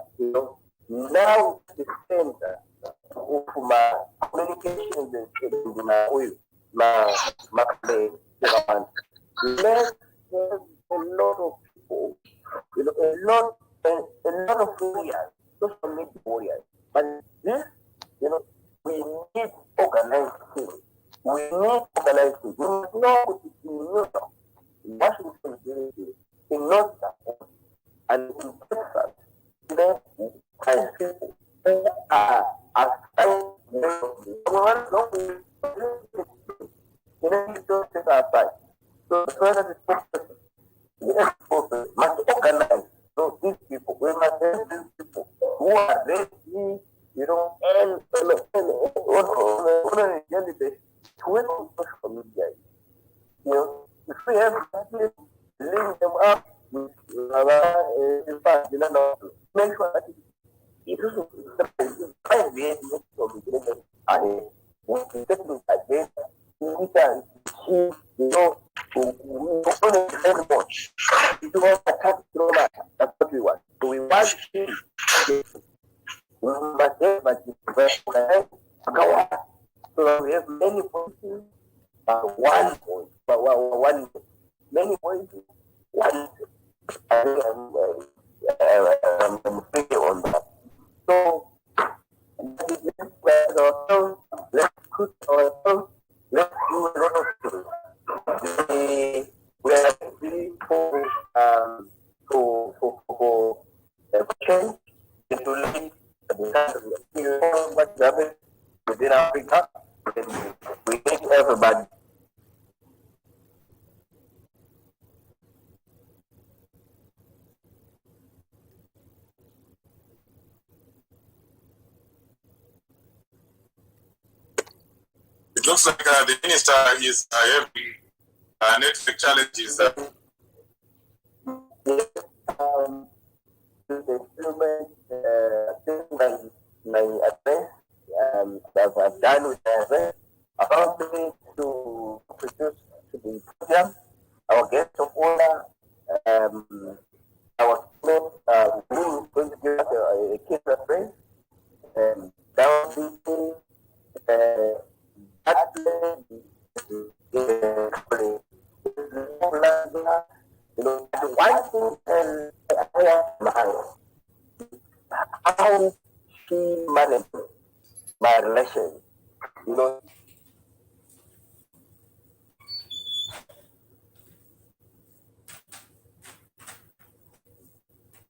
now the center of my communications in my way, my play. Let's have a lot of people, a lot of warriors, social media warriors. But this, we need organized things. We need organized things. We must know in New York, in Washington, D.C., in North Dakota, and in Texas, there are people who are trying to take our side. So the further the must organize. So these people, we must have these people who are ready, and on a daily basis to work on social media. If we have link them up with in fact, make sure that it is quite the we can see, very much. It was attack that's what we want. So we want to so we have many voices, one voice, one many voices, one. I'm thinking on that. So let's put ourselves, let's do a lot of things. We are ready for change to lead what's happening within Africa. We need everybody. It looks like the minister is having network challenges. The implement my address that I've done with the address about to produce to the program, our guest of honor, our student, who is going to give us a case reference, and that will be one thing how she managed my relation, you know.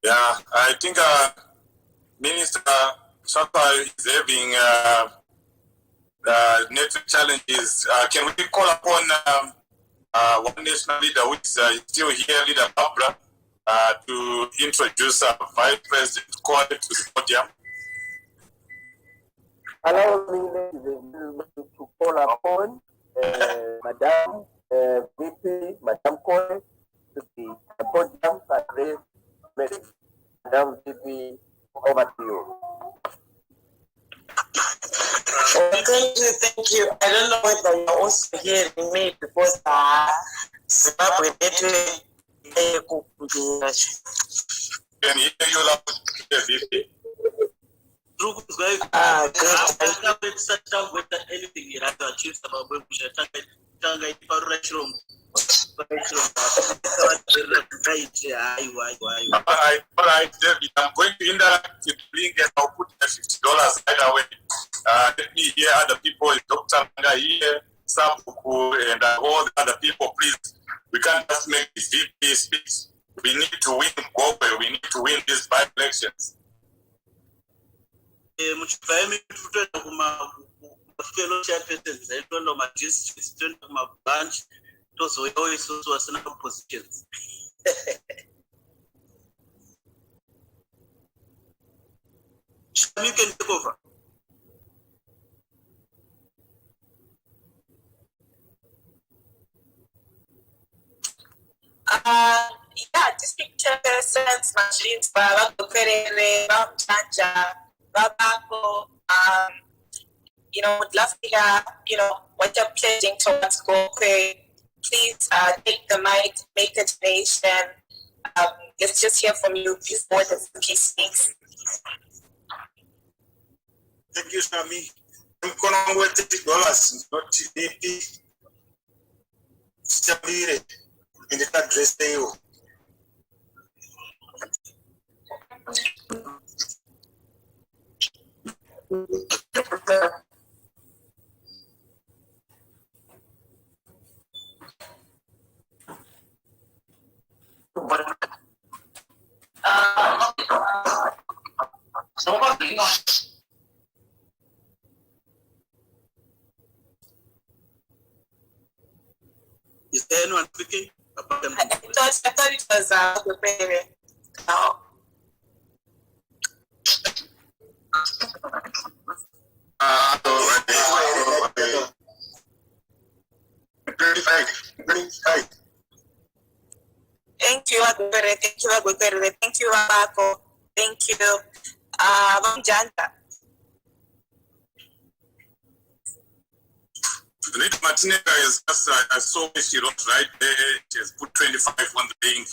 Yeah, I think Minister Shaka is having network challenges. Can we call upon one national leader who is still here, Leader Barbara, to introduce Vice President Kwame to the podium? Allow me, ladies and gentlemen, to call upon Madam VP, Madam Kwame, to the podium and raise meeting. Madam VP, over to you. Thank you. I don't know whether you're also hearing me because Zimbabwe network. Can you hear you loud, VP? All right, David, I'm going to interact with Link and I'll put $50 right away. Let me hear other people, Dr. Nga here, Sabuku, and all the other people, please. We can't just make this VP speech. We need to win Gobe. We need to win these by-elections. Fellow chairpersons, I don't know my districts, don't know my branch, those were always also in positions. You can take over. Yeah, district chairpersons, machines, Perere, Chanja, Babako, you know, would love to hear, you know, what you're pledging towards Gokwe. Please take the mic, make a donation. Let's just hear from you before the VP speaks. Thank you, Sami. I'm going to $30, not VP. Stabile in the address to you. Is there anyone speaking? I thought it was Perere. No. Thank you, Agubere. Thank you, Agubere. Thank you, Abako. Thank you, Janta. Rita Martinega is just, I saw she wrote right there. She has put 25 on the link.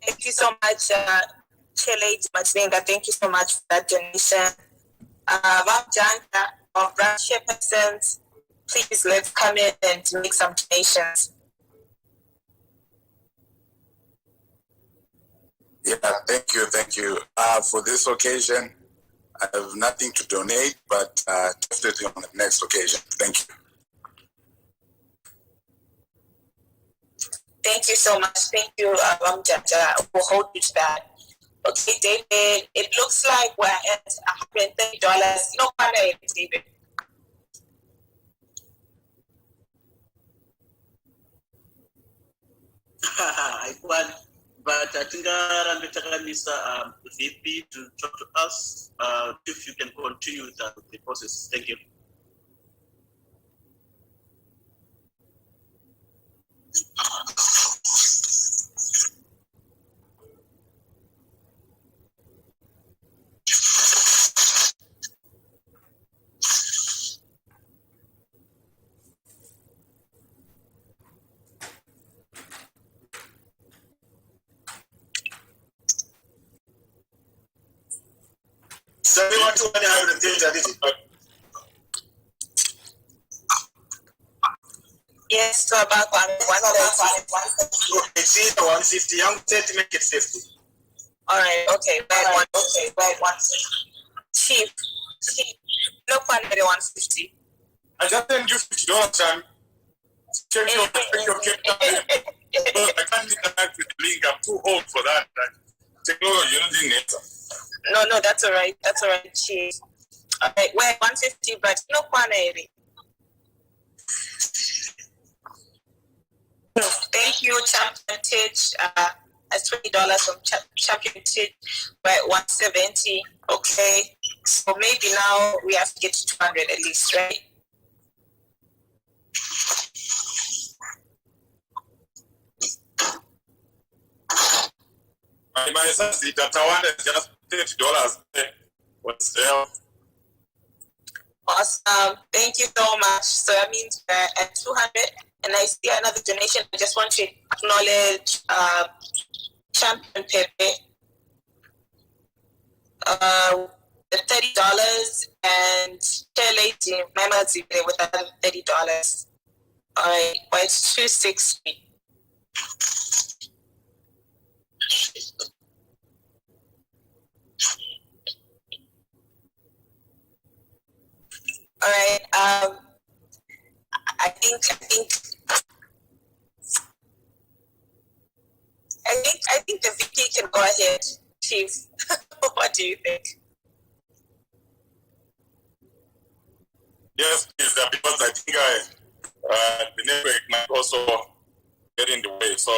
Thank you so much, Chele Martinega. Thank you so much for that donation. Janta of branch chairpersons, please let's come in and make some donations. Yeah, thank you. For this occasion, I have nothing to donate, but definitely on the next occasion. Thank you. Thank you so much. Thank you, Jaja. We'll hold you to that. Okay, David, it looks like we're at $130. No matter, David. I won, but I think Mr. VP to talk to us. If you can continue with the process. Thank you. Yes, so about 130. It's either 150. Young said to make it 50. All right, okay, right, one. Chief, no fund at 150. I just send you $50, son. Check your I can't interact with the link. I'm too old for that. Technology using it. No, that's all right. Chief. All right, we're 150, but no fund. Thank you, Champion Titch. That's $20 from Champion Titch. We're at 170. Okay, so maybe now we have to get to 200 at least, right? My son, the Tatawan is just $30. What's there? Awesome. Thank you so much. So that means we're at 200. And I see another donation. I just want to acknowledge Champion Pepe. The $30 and Chair Lady Mama Zibe with another $30. All right, well, it's 260. All right. I think the VP can go ahead, Chief. What do you think? Yes, please, because I think the network might also get in the way. So,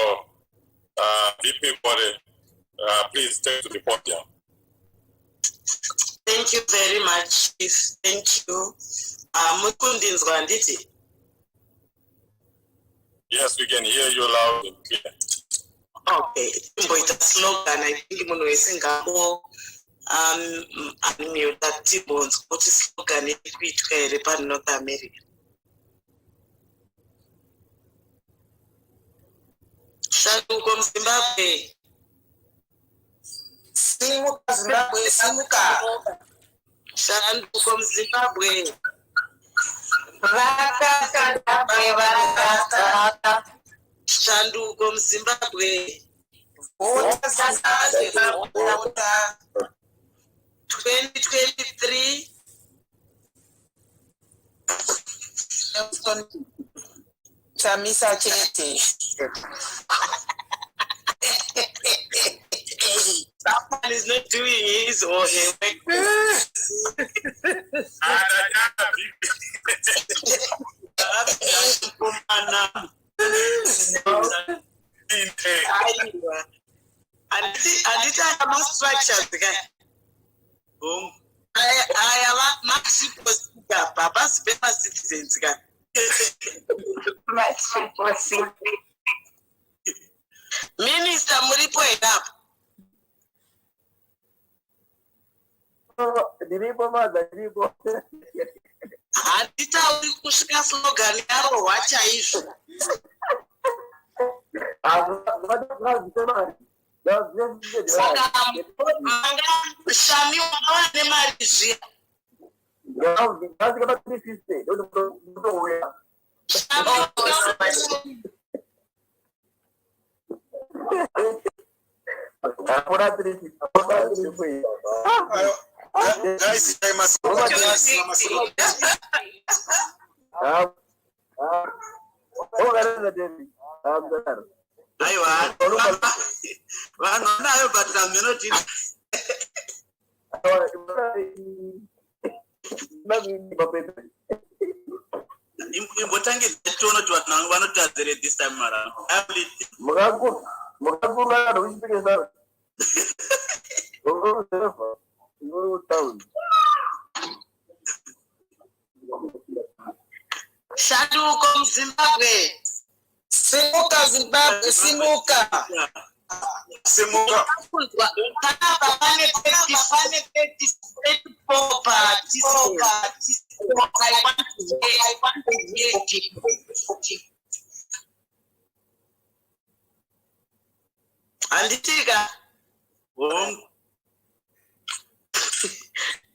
VP body, please take to the podium. Thank you very much, Chief. Thank you. Mukundin's Gwanditi. Yes, we can hear you loud and clear. Okay, it's a slogan. I think I'm going to Singapore. I'm that T-Bones. What is slogan? It's North America. Shadu from Zimbabwe. Simuka Zimbabwe. Simuka. Shadu from Zimbabwe. Shandu from Zimbabwe. Voter 2023. Chamisa Chete. Someone is not doing his or her I am structures again. I am Maxi Posiga, Papa's paper citizens again. Maxi Posiga. Minister Muripo up. Andita ulikushika slogan yaro wacha hizo. Shami wane marizia. Guys, I must this time around. Shadu from Zimbabwe. Simuka Zimbabwe. Simuka. Anditiga.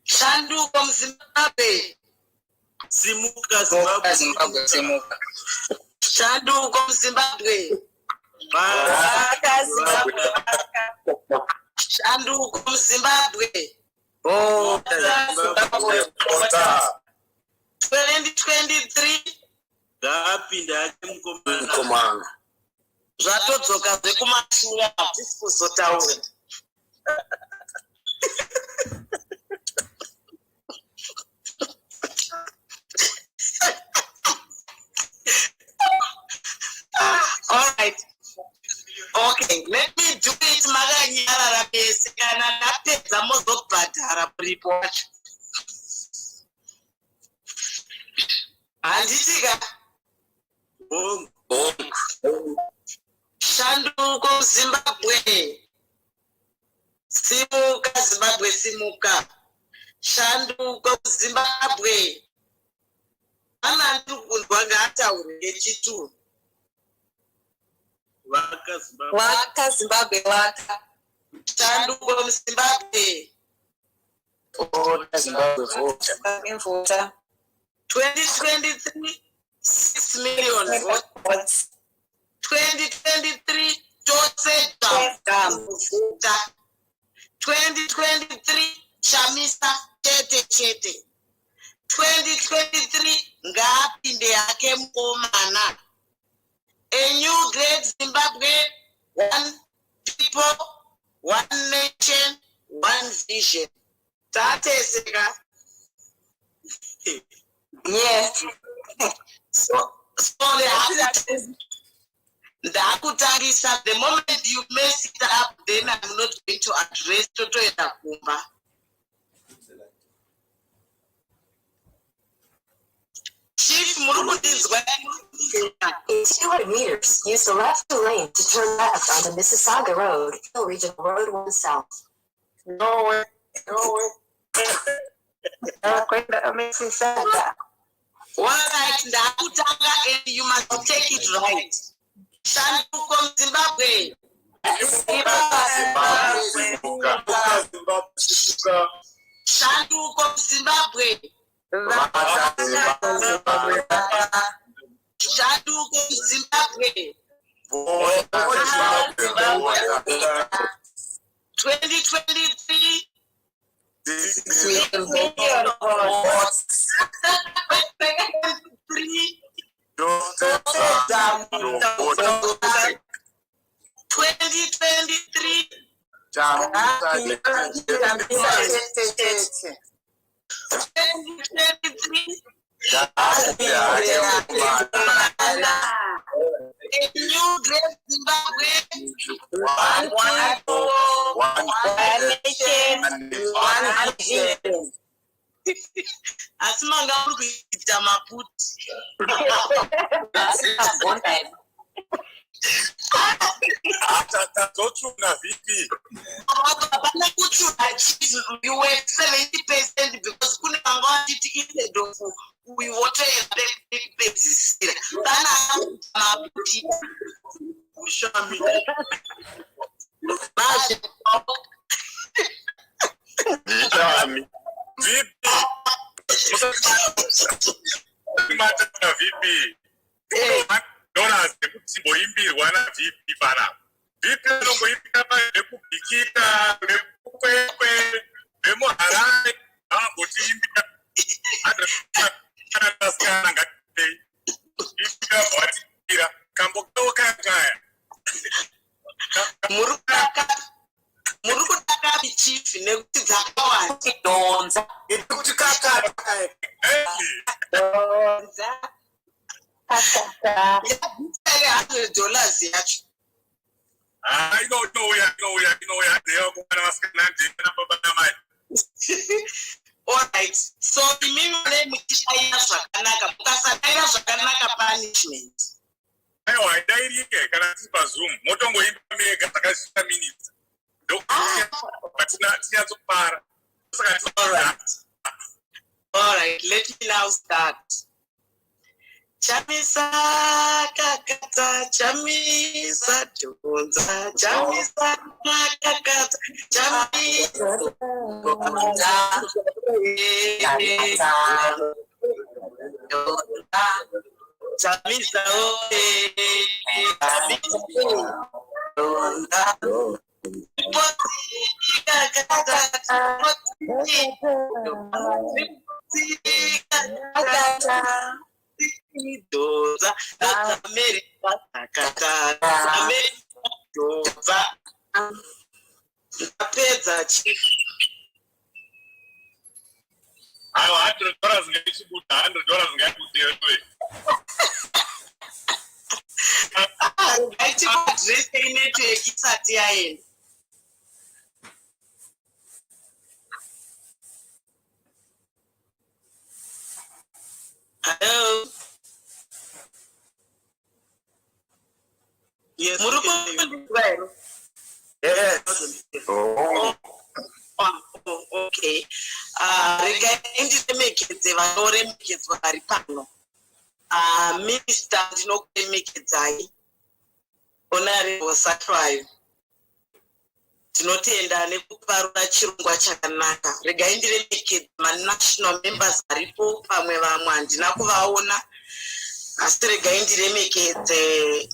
Shandu from Zimbabwe. Simuka Zimbabwe. Simuka. Shanduko Zimbabwe. Shanduko Zimbabwe. Oh, 2023. Ndapinda mukomana. Zvatodzoka zvekumashure hatisi kuzotaura. All right. Okay, let me do it makanyarara pese kana ndapedza mozobhadhara muripo wacho. Handitika. Shanduko Zimbabwe. Simuka Zimbabwe simuka. Shanduko Zimbabwe. Ana ndikundwa ngataure ngechitu. Waka Zimbabwe waka. Shanduko Zimbabwe. Zimbabwe voter. 2023 6 million votes. 2023 voter. 2023 Chamisa chete. 2023 ngapinde yake mkomana. A new great Zimbabwe, one people, one nation, one vision. Tateseka. Yes. So the moment you mess it up, then I'm not going to address Toto Kumba. Chief Murukudizwa. In 200 meters, use the left lane to turn left onto Mississauga Road, Hill Regional Road 1 South. No way. Alright, ndakutanga and you must take it right. Shanduko Zimbabwe. Shanduko Zimbabwe. Shanduko Zimbabwe. 2023 a new great Zimbabwe, one nation, one vision. Asimanga kuita maputi. You were 70% because we water a big basis. Show me. dollars ekuti mboimbirwa naVP para VP nongoimbira nekubhikita nekwekwe nemuharare angotiimbira adraskana ngatei ikavhatikira kambokokakaya muri kutaka bichifi nekuti dzakawanda donza nekuti kakata donza $100 yacho. I don't know where they are all right, so imimone mukishaya zvakanaka mukasataira zvakanaka punishment. Aiwa ndairike kana tipa zoom motongoimba mega takasvika minutes tinyatsopara. All right, let me now start. Chamisa kakata, chamisa tunza, chamisa kakata, chamisa tunza. Chamisa $100 address inetwork isati yaenda. Hello. Yes. Yes. Oh, okay. Regarding the mekete vanore mekete vari pano. Minister ndinokuremekedzai. Honorable Hlatshwayo. Tinotenda nekuparura chirongwa chakanaka. Regai ndiremekedze national members aripo pamwe vamwe handina kuvaona. Asi regai ndiremekedze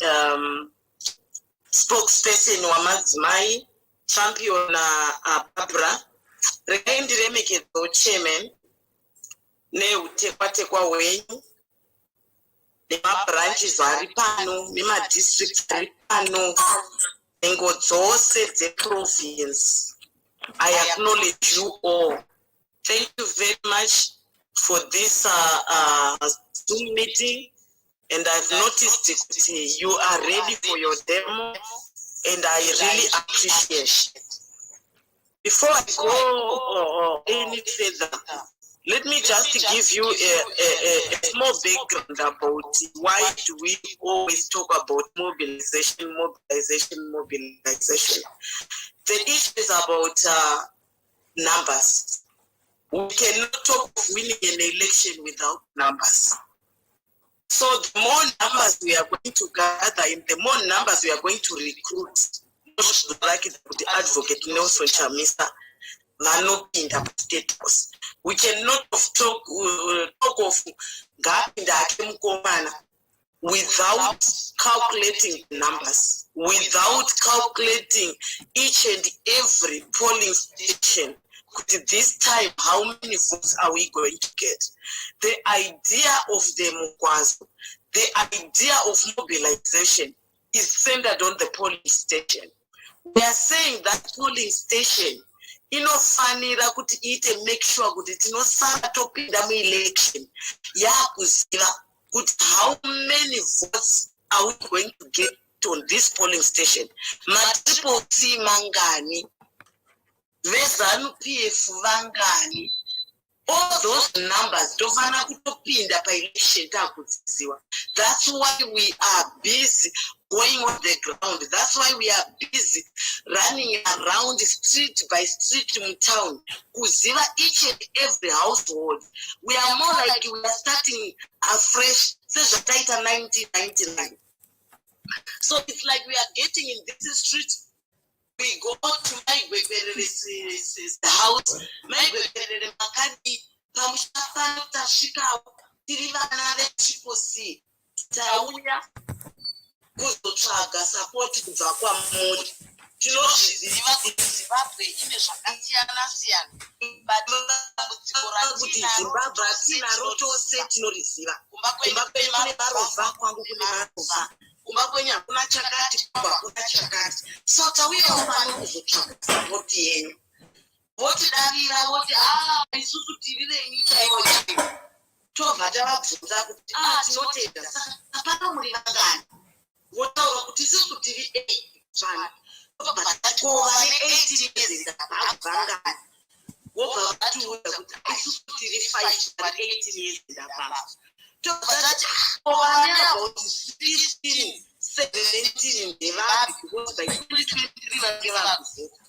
spokesperson wamadzimai champion Barbara. Regai ndiremekedze chairman neutekwatekwa hwenyu nemabranches ari pano nemadistricts ari pano nhengo dzose dzeprovince. I acknowledge you all. Thank you very much for this Zoom meeting, and I've noticed that you are ready for your demo, and I really appreciate it. Before I go any further, let me just give you a small background about why do we always talk about mobilization. The issue is about numbers. We cannot talk of winning an election without numbers. So the more numbers we are going to gather, and the more numbers we are going to recruit, like the advocate Nelson Chamisa, we cannot talk of without calculating numbers, without calculating each and every polling station. This time, how many votes are we going to get? The idea of the Mukwazo, the idea of mobilization is centered on the polling station. We are saying that polling station inofanira kuti ite make sure kuti tinosara topinda mu-election yakuziva kuti how many votes are we going to get on this polling station. Triple T mangani, vezanu PF vangani, all those numbers dovana kutopinda pa election takuziva. That's why we are busy going on the ground. That's why we are busy running around street by street in town. Kuziva each and every household. We are more like we are starting afresh since the title 1999. So it's like we are getting in this street. We go to my house, my makadi, pamushapa tashika, tirivana rechiposi, tauya, kuzotsvaga support kubva kwamuri. Tinozviziva kuti Zimbabwe ine zvakasiyana siyana. Kuti Zimbabwe tinaro tose tinoriziva. Kumba kwenyu kune marovha, kwangu kune marovha. Kumba kwenyu hakuna chakati, kwangu hakuna chakati. So tauyawo pano kuzotsvaga support yenyu. Votidavira voti isusu tiri venyu chaivo chaivo. Tobva tavabvunza kuti tinotenda saka pano muri vangani. Votaura kuti isusu tiri 8 vane 18 years ndabvangani. Vobva vatiudza kuti isusu tiri 5 vane 18 years ndabvanga. Tobva tati vane about 16 17 ndevapi because by 2023 vange vakuvhota.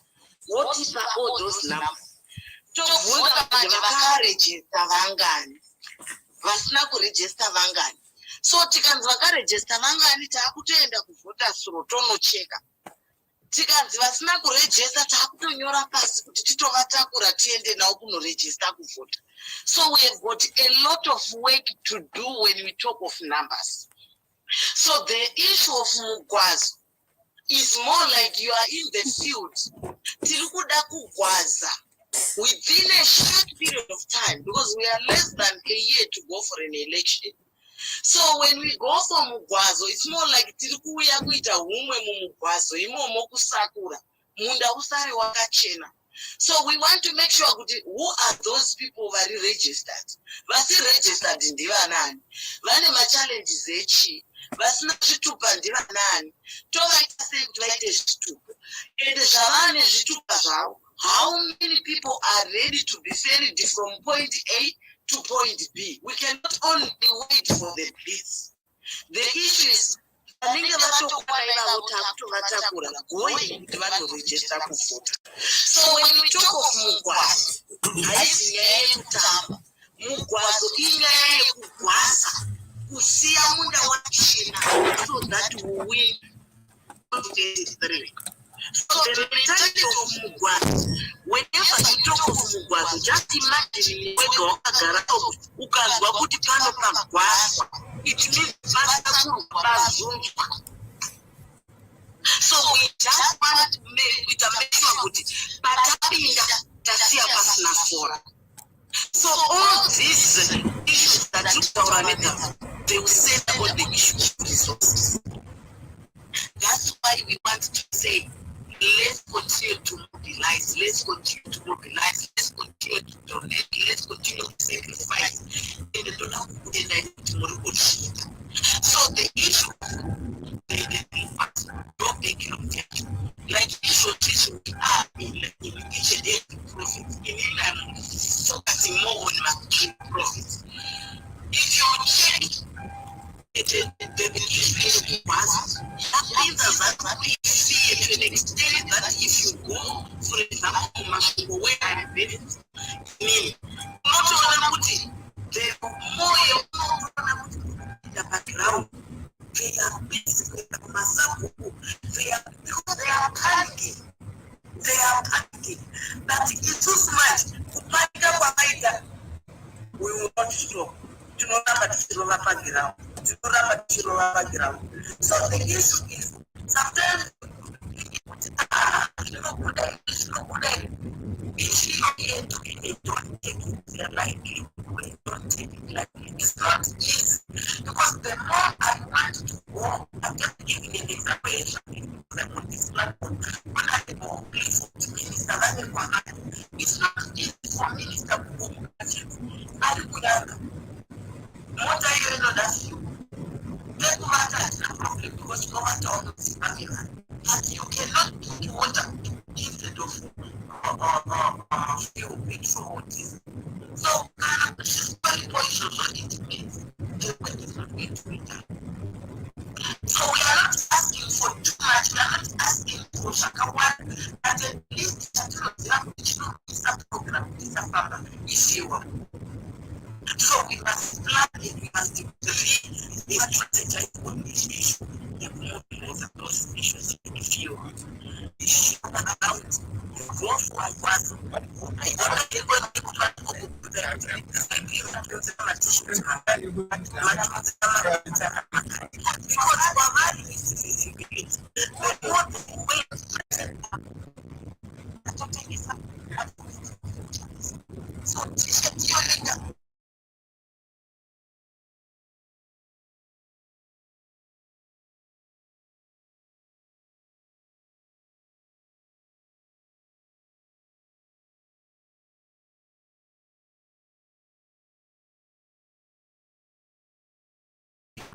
Votipa all those numbers. Tobvunza kuti vakarejista vangani, vasina kurejista vangani. So tikanzi vakarejista vangani, taakutoenda kuvhota suro tonocheka. tikanzi vasina kurejista takutonyora pasi kuti titovatakura tiende navo kunorejista kuvhota. So we have got a lot of work to do when we talk of numbers. So the issue of mugwazo is more like you are in the field. Tirikuda kugwaza within a short period of time, because we are less than a year to go for an election. So when we go for mugwazo, it's more like tirikuya kuita humwe mugwazo imomo kusakura munda usare wakachena. So we want to make sure who are those people who are registered. Vasi registered ndivanani. Vane ma challenges echi. Vasina zvitupa ndivanani. Tovaita sei kuti vaite zvitupa. And zvavane zvitupa zvavo, how many people are ready to be ferried from point A to point B? We cannot only wait for the blitz. The issue is going to register to vote. So when we talk of mugwazo, mugwazo inyaya yekugwaza kusiya munda wachina so that we win 2023. So the mentality of mugwazo, whenever you talk of mugwazo, just imagine wega wakagara ukazwa kuti pano pagwazwa, it means basta kurubazunzwa. So we just want to make sure kuti patapinda tasiya pasina fora. So all these issues that you talk about, they will say about the issue of resources. That's why we want to say, let's continue to mobilize, let's continue to donate, let's continue to sacrifice. So the issue of the don't take care of that. Like issue we are in each and every profit, focusing more on marketing profits. If you check the issue was, that means that we see it to an extent that if you go, for example, where I did mean, not only the more you know the background, they are basically they are panicking. They are panicking. That it's too smart. We will not stop. Do not have a background. So the issue is sometimes it's not easy because the more I want to go, I'm just giving an examination on this platform. When I go, please, minister, it's not easy for minister to go. I would have what I know that you take water is not problem because you want all of this area. But you cannot put water instead of fuel petrol. So she's very position on it means the way is not going to be done. So we are not asking for too much, we are not asking for Shakawan, but at least it's a program, it's a program, if you want. So we must plan it, we must strategize on this issue, and mobilize those issues in the field. Issue about go for a was I don't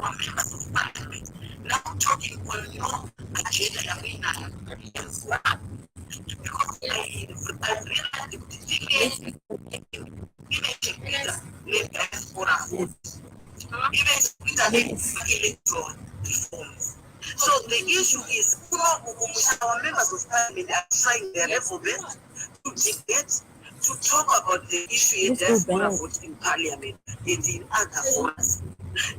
members of parliament now talking on your agenda because I realized the so the issue is our members of parliament are trying their level best to debate, to talk about the issue in diaspora vote in parliament and in other forums.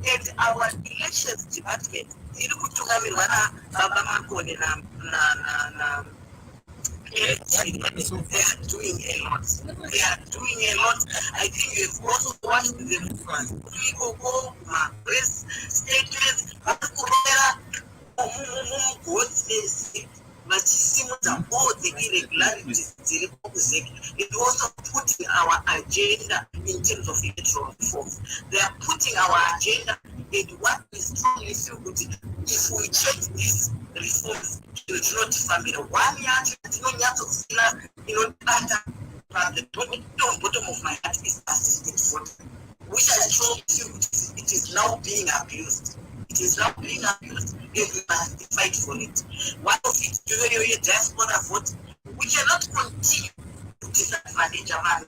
And our election relations department iri kutungamirwa nababa Makone na they are doing a lot. They are doing a lot. I think you've also watched the people press statements, vachisimudza all the irregularities dziri kuzek. It also putting our agenda in terms of electoral reforms. They are putting our agenda in what we strongly feel good. If we change these reforms, it will not family. 1 year, but the bottom of my heart is assisted voting, which I strongly feel it is now being abused. It is now being abused, and we must fight for it. One of it, your diaspora vote, we cannot continue to disadvantage a man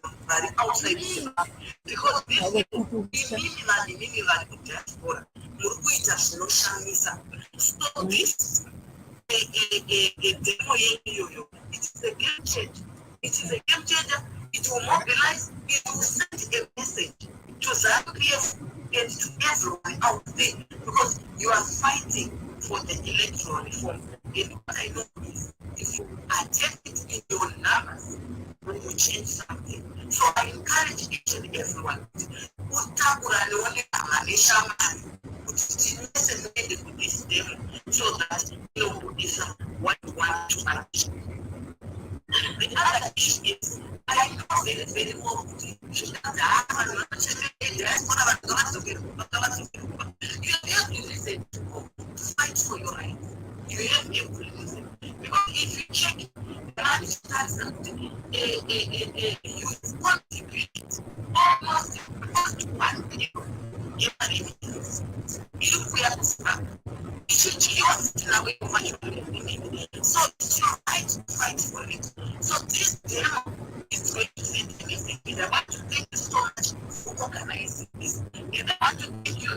outside the map because these people, in diaspora, Murkuita Shamisa. So this, it is a game changer. It is a game changer. It will mobilize, it will send a message to ZANU-PF and to everyone out there because you are fighting for the electoral reform. And what I know is if you attempt it in your numbers, we will change something. So I encourage each and everyone to so that you know is what you want to achieve. The other issue is I know very, very well you have to listen to fight for your rights. You have to listen. Because if you check the man starts something, you contribute almost 1 billion. If we have to start, so it's your right to fight for it. So this demo is going to send a message. And I want to thank you so much for organizing this. And I want to thank you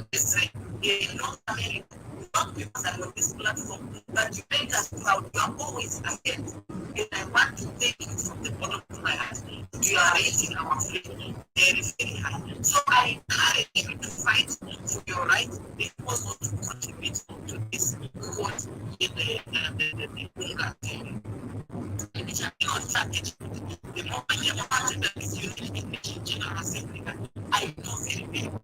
in North America, not because I'm on this platform, but you make us proud. You are always ahead. And I want to thank you from the bottom of my heart. You are raising our flag very, very high. So I encourage you to fight for your rights and also to contribute to this court in the UNGA thing. Which I cannot strategy. The moment you have that is unique in the General Assembly, I know very well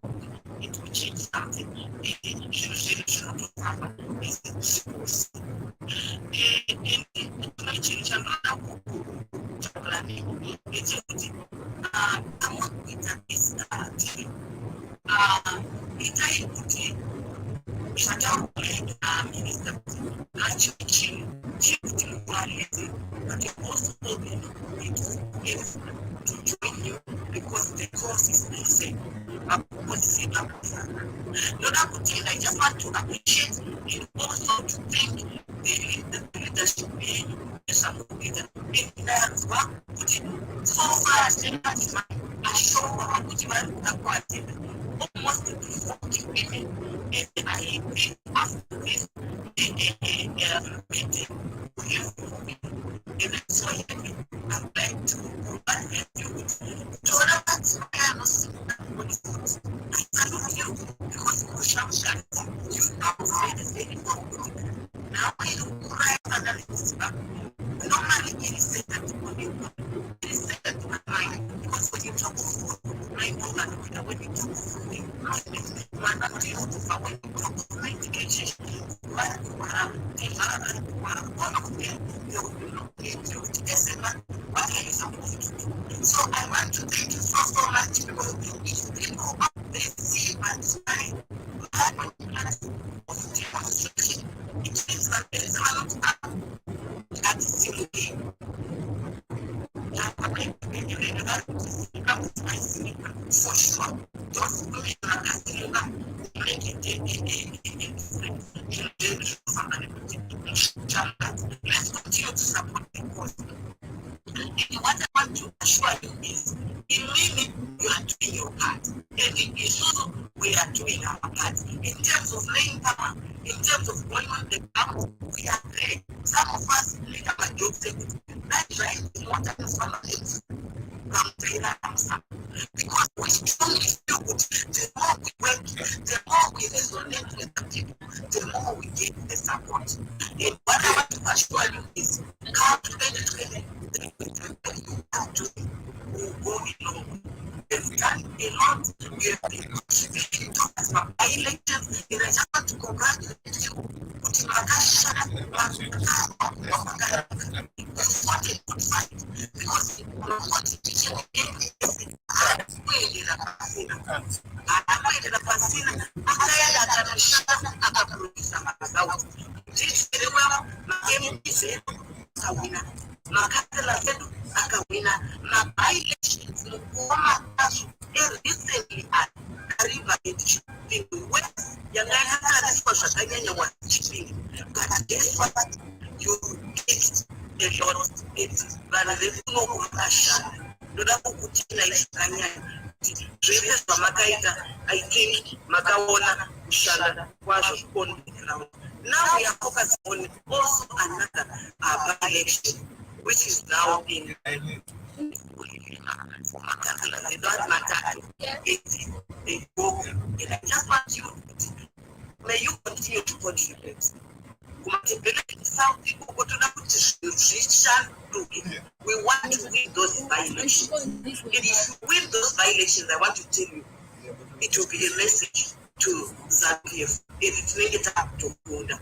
it will change something. It should not happen. It's supposed to. Because the course is the same. I just want to appreciate and also to thank the leadership in some of the so far as I show almost 40 women and I think after this meeting and that's why I'm back to provide you to other parts I don't know because you know very now I don't cry analysis normally it is said that it is said that my mind because when you talk of food I know that when you talk of food when you talk of medication one of them what are you supposed to do? So I want to thank you so much because if people up there see and smile I want to ask of demonstration it means that there is a lot of that is still there. For sure, those women are still make it let's continue to support the cause. And what I want to assure you is, in Lily, you are doing your part. And in Isuzu, we are doing our part. In terms of laying power, in terms of going on the ground, we are there. Some of us lead our jobs. That's right, what happens for us. Because we strongly feel good. The more we work, the more we resonate. connect with the people, the more we get the support. And what I want to assure you is, come to 2020, you are doing will go along. We've done a lot. We have been contributing towards my elections, and I just want to congratulate you. What a good fight, because what teaching akwendera pasina akaenda akanosha akaprofisa mazauti tichirewa maMPs edu akawina makansela edu akawina maby-elections mukuoma acho recently kariva edition in the west yanga yakataraswa zvakanyanya wachipingi but guess what you get a lot vanhu vekunoku vakashanda ndoda kukutina izvakanyanya zvese zvamakaita I think makaona kushanda kwazvo on the ground. Now we are focusing on also another by-election which is now in and I just want you to, may you continue to contribute. Some people go to we want to win those by-elections. And if you win those by-elections, I want to tell you, it will be a message to ZANU-PF. If it's negative to Bunda.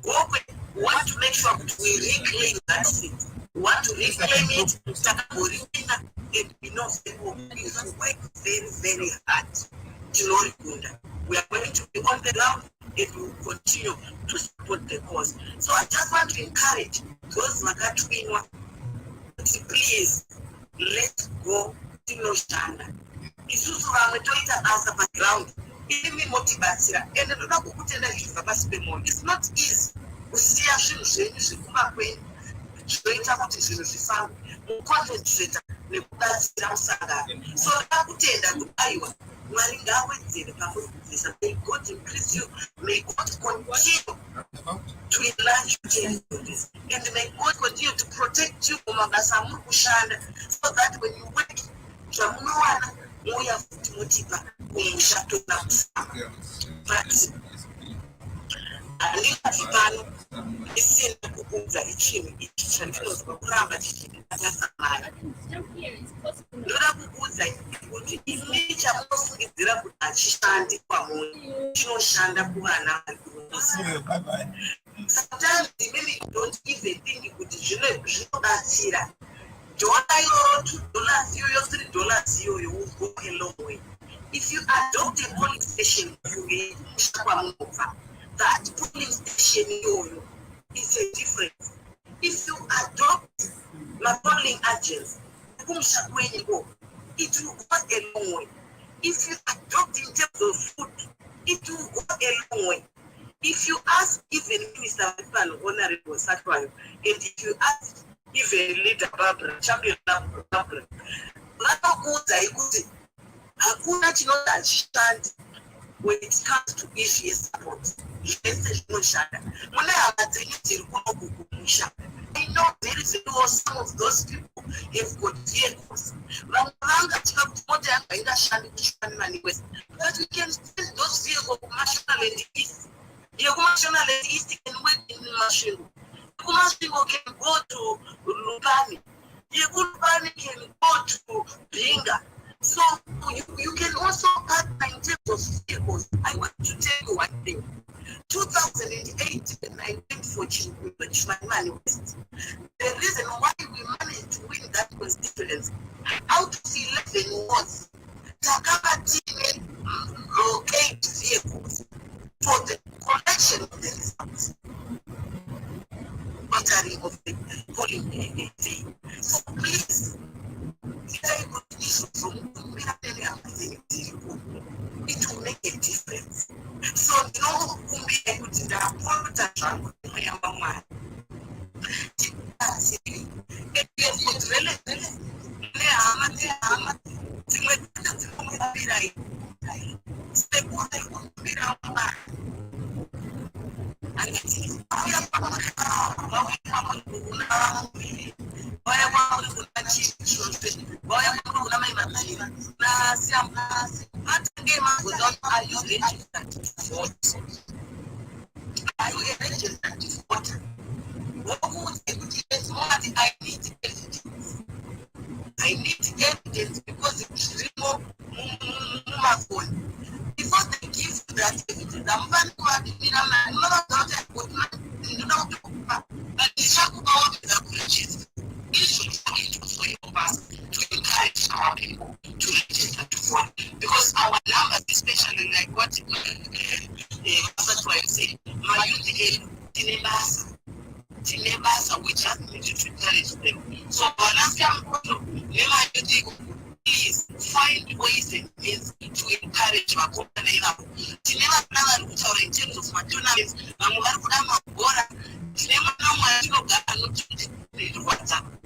We want to make sure that we reclaim that seat. We want to reclaim it, and we know people who work very, very hard to know Bunda. We are going to be on the ground and we will continue to support the cause. So I just want to encourage those Makatwinwa, please, let's go to Noshana. Isusu vametoita basa background ili motivatsira ende ndoda kukutenda zvinhu zvapasipemoni. It's not easy kusiya zvinhu zvenyu zvekuma kwenyu zvinoita kuti zvinhu zvifambe muconcentrata nekubatsira musangano. So ndakutenda kudaiwa Mwari ngawedzere pakubvisa. May God increase you. May God continue to enlarge your territories. And may God continue to protect you from mabasa muri kushanda so that when you work zvamunowana moya futi motipa kumushato nakusama. But andingati pano isina kukunza ichini ichi chandinozwa kuramba chichitasamara. Ndoda kukuudza kuti ini chamunofungidzira kuti hachishandi kwamuri chinoshanda kuvana vari kunosi. Sometimes maybe you don't even think kuti zvinobatsira. $2 iyoyo $3 iyoyo will go a long way. If you adopt a polling station, you will kwamunobva. That polling station iyoyo is a difference. If you adopt my polling agents, it will go a long way. If you adopt in terms of food, it will go a long way. If you ask even Minister Honorable Hlatshwayo, and if you ask even Leader Barbara, Champion Barbara, hakuna chinoshanda when it comes to issues support. I know there is some of those people have got vehicles. But we can send those vehicles to National and East. National and East can work in the machine. National can go to Lubani. Lubani can go to Binga. So you can also cut in terms of vehicles. I want to tell you one thing. 2008, when I went for Chimani West, the reason why we managed to win that constituency out of 11 was Takaba team locate vehicles for the collection of the results. Of the polling day. So please, it will make a difference. So no kumbi ekutinda apota changu yamba mwana. Are you a registered voter? I need evidence because it's real before they give you that evidence. I'm going to have to be a man. For your past to encourage our people to register to vote because our numbers, especially like what that's why I say, my youth the neighbors we just need to encourage them. So please find ways and means to encourage my company now. In terms of my tournaments, I'm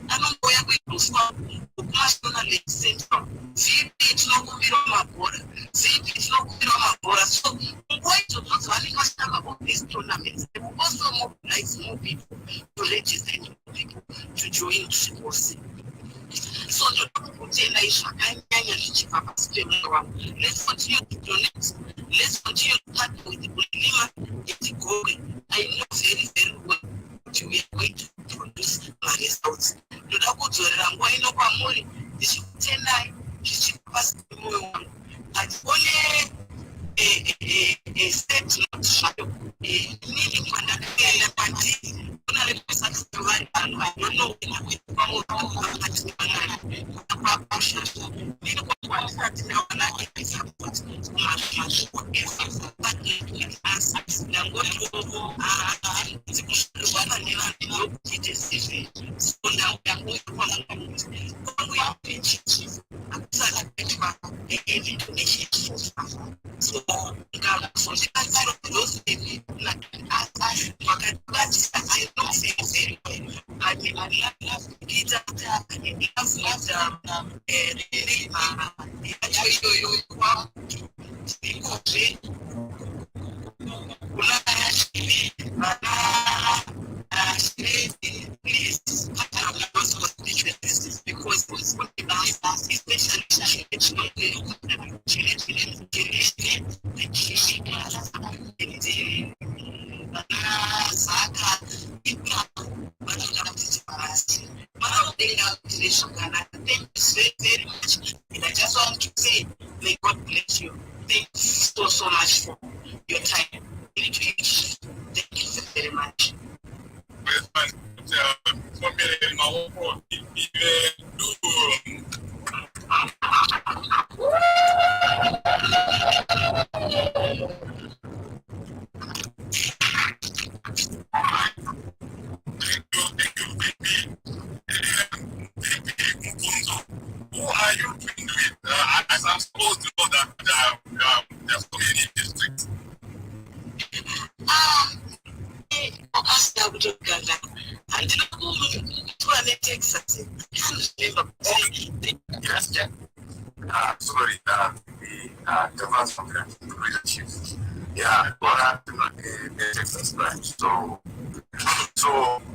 I don't go away to stop nationally central. See, it's not going to be on my border. See, it's not going to be on my border. So, I'm going to talk about these tournaments. They will also mobilize more people to register more people to join the force. So, let's continue to donate. Let's continue to partner with the Bolima. I know very, very well what we are going to produce my results. To that go to the going up and money. This is 10 this is past the moment. But only a state not show needing I don't know so those like I don't say I mean I love very much. And I just want to say, may God bless you. Thank you so much for your time. Thank you very much. Who are you doing with? As I'm supposed to know that there's so many districts. Sorry, the advance from the leadership. Yeah, but the Texas branch. So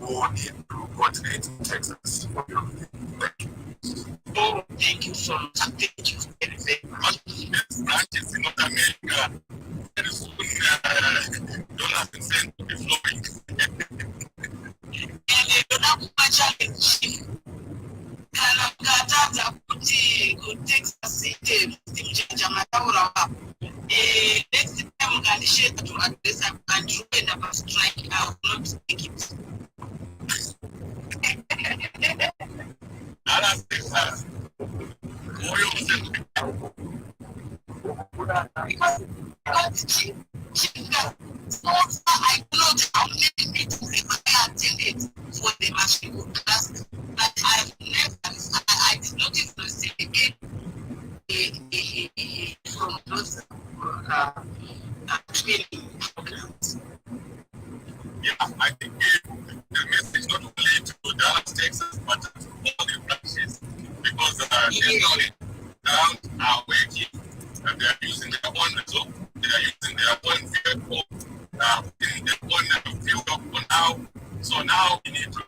we need to coordinate in Texas. Thank you. Oh, thank you so much. Thank you very, very much. Yes, branches in North America. Very soon, dollars and cents will be flowing. And they don't have much challenge. Kanakata kuti Texas City next time can share to address and join about strike. I will not take it. Texas. I know how many meetings I attended for the machine class, but I did not even receive again from those training programs. Yeah, I think the message not only to Dallas, Texas, but to all the branches, because they are working and they are using their own result, they are using their own vehicle, in their own field for now. So now we need to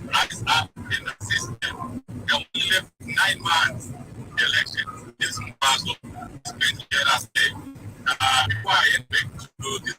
rise up in the system. They only left 9 months election. This month is going to be the last day. Before I end to do this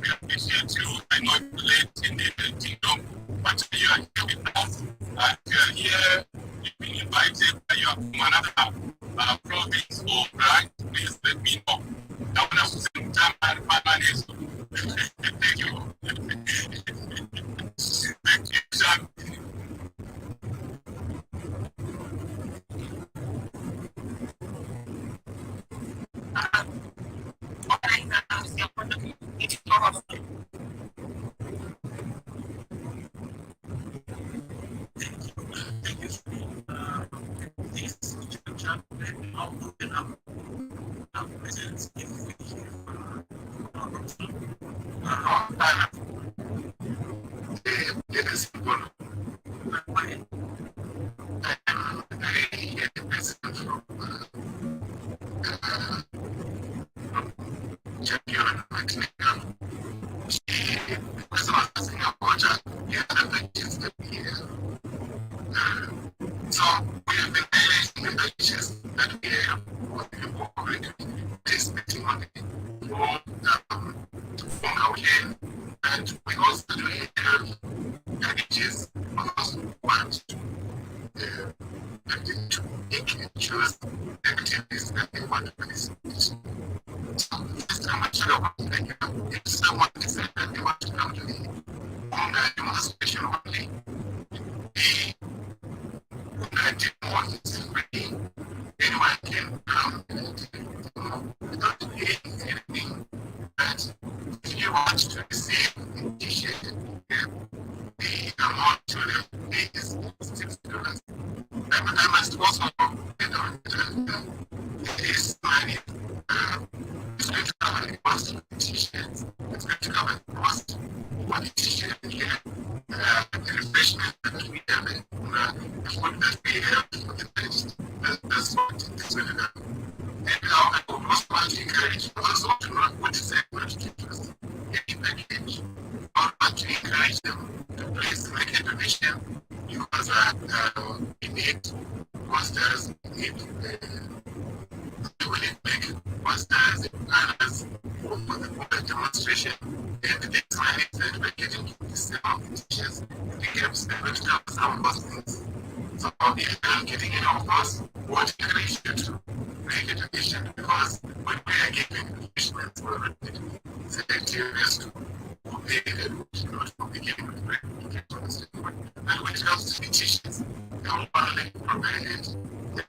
we appreciate you. I know it's late in the kingdom, but you are here with us. And you are here, you've been invited, you are from another province or branch. Please let me know. I want to send time and permanence. Thank you. Thank you, Sean. And we also do have packages for those who want to pick and choose the activities that they want to participate. So just how much you want to make it. If someone decides that they want to come to the UNGA demonstration only, the UNGA demo is free. Anyone can come without paying anything. But if you want to receive the t-shirt, the amount to them is $60. I must also get on this money. It's going to cover the cost of the t-shirts. It's going to cover the cost of the t-shirt here. The refreshment that we have, the food that we have for the next. That's what it's going to do. And I would also want to encourage those who do not want to say what to choose any package. I want to encourage them to please make a donation because we need posters, we need posters and others for the demonstration. And the next money that we're getting to the sale of the teachers, the gaps that we're going to have some of those things. So if you're not getting any of those, what encourage you to make a donation because when we are giving punishments, we're going to say to obey the rules, not beginning with break. And when it comes to the teachers, they will only provide it to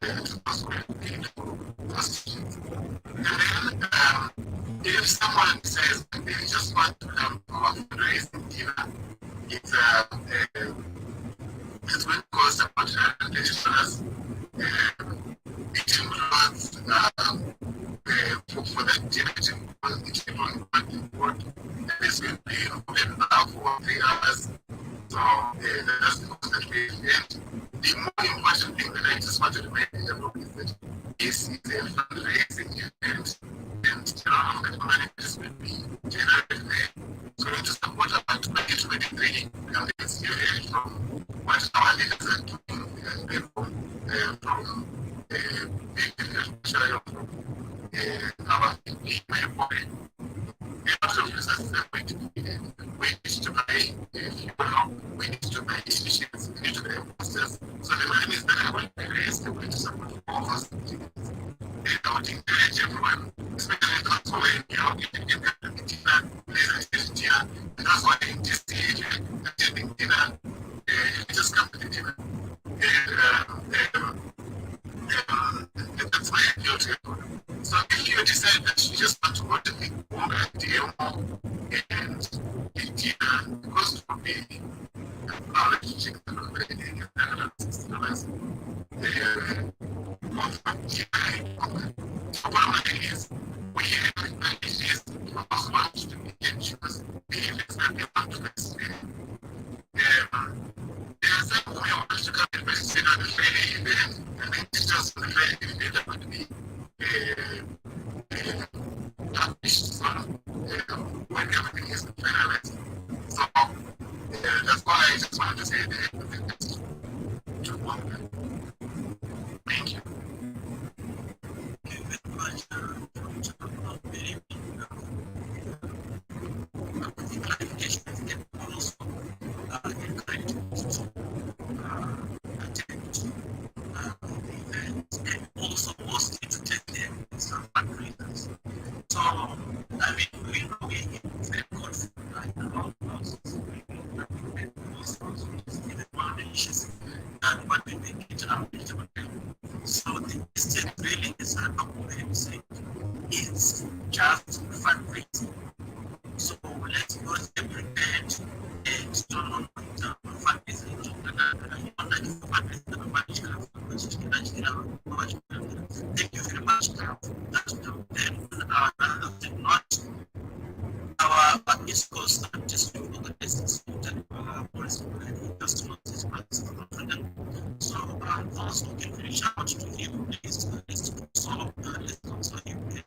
those who are paying for those teachers. And then, if someone says that they just want to come for a fundraising dinner, it's going to cost about $100. It includes for that dinner, it includes the on board, and it's going to be open now for 3 hours. So that's the cost that we get. The more important thing that I just wanted to make clear is that this is a fundraising event, and a lot of that money is going to be generated there. So to support about 2023, and it's here from what our leaders are doing, from our employee. A lot of resources are going to be there. We need to buy fuel, we need to buy t-shirts, we need to buy posters. So the money is that are going to be raised, they're going to support all those activities. And I would encourage everyone, especially those who are in the dinner, please attend dinner. And that's why in this age, attending dinner, you just come to the dinner. And that's why I feel to everyone. So if you decide that you just want to go to the UNGA demo and the dinner, the cost will be $60. So what I'm saying is, we have packages for those who want to be anxious, the events that they want to participate in. There's a way of to come and participate on the Friday event, and then it's just on the Friday event are going to be published soon when everything is finalized. So that's why I just wanted to say that. Thank you. believe clarification can also encourage people to attend to the events and also mostly to take them as fundraisers. So, I mean, we know we very confident in our process. And also, even one of the issues that what we make it up. So, the state really is an comprehensive. It's just fundraising. So let's not be prepared and don't know fundraising. Thank you very much. Then another thing, not our East Coast district organizations that policy customers is so those who can reach out to you, please so let's also you can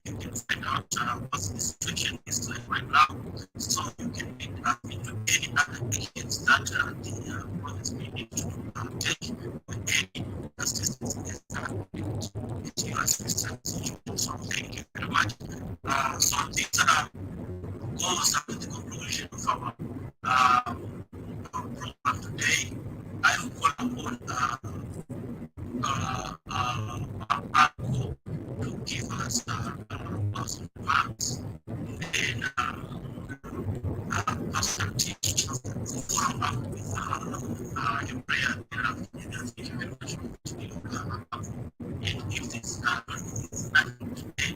you can find out what the situation is like right now, so you can meet up into any other agents that the police may need to take with any assistance is with your assistance. So thank you very much. So these are goes up to the conclusion of our program today. I will call upon to give us some remarks, and Pastor teach to follow up with your prayer thereafter. Thank you very much. And if this is not today,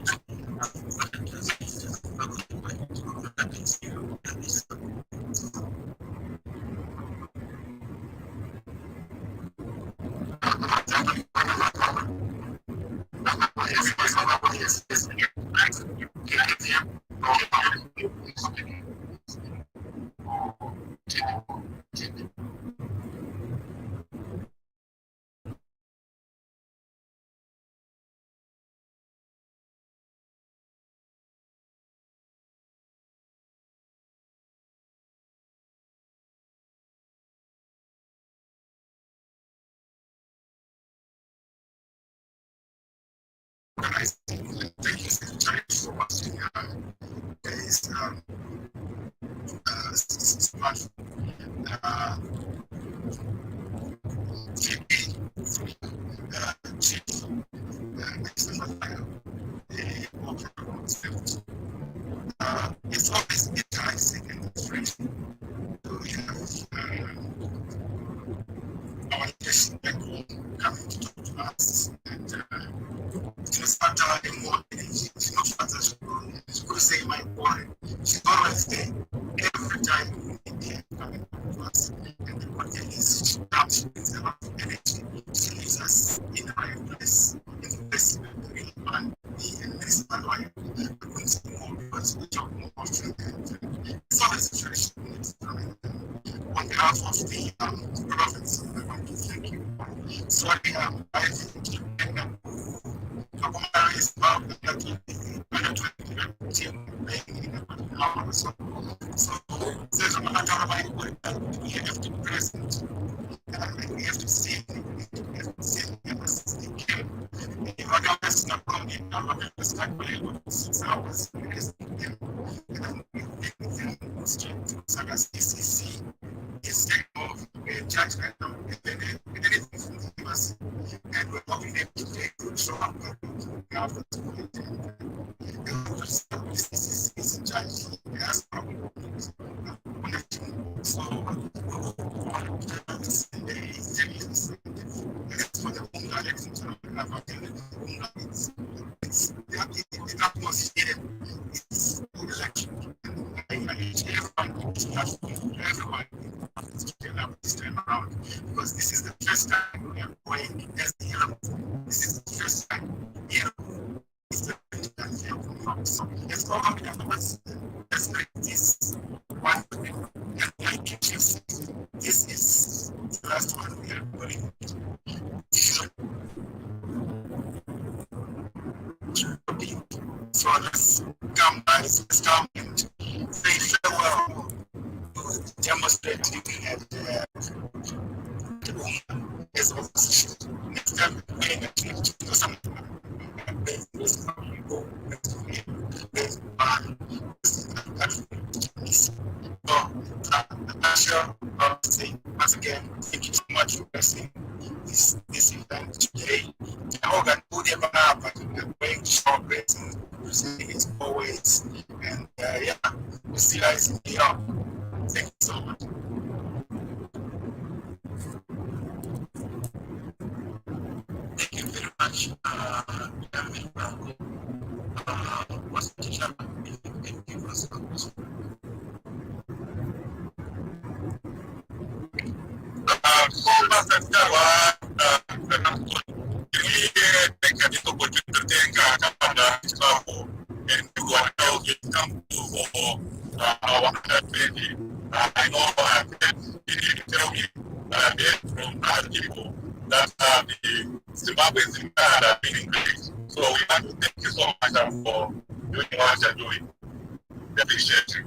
thank you, Secretary, for watching this smart Chief it's always enticing and refreshing to have our guests back home coming to talk to us, and it's not more energy. She's not as she could say my boy. She's always there every time we need her coming to us. And the one thing is she comes, she brings a lot of energy. She leaves us in the right place, in the place where we really want to be. And this is why I couldn't say more, because we talk more often. And it's not a situation. On behalf of the province, I want to thank you. So I think is about the team so there's a matter of we have to be present, and we have to see it, we have to see it, if our government's not coming, our government is not going to 6 hours, because and we make them straight to Sagas ECC is taking off a judgment now, and then anything from the US, and we're hoping them to take good show up after the is in charge. Yes, probably. So, for the UNGA elections, it's the atmosphere is election. Everyone this time around, because this is the first time we are going as the this is the first time here. So let's go on with let's make this one thing. And like this is the last one we are going. So let's come back, let's come and say farewell, demonstrate looking at the as opposition. Next Once again, thank you so much for blessing this event today. We're going to put them up and we're going to show blessings as always. And we'll see you guys in here. Thank you so much. Thank you very much. What's the teacher? If you can give us a question. I know tell me from other people that the Zimbabweans in Canada have been great. So we want to thank you so much for doing what you're doing. We appreciate you.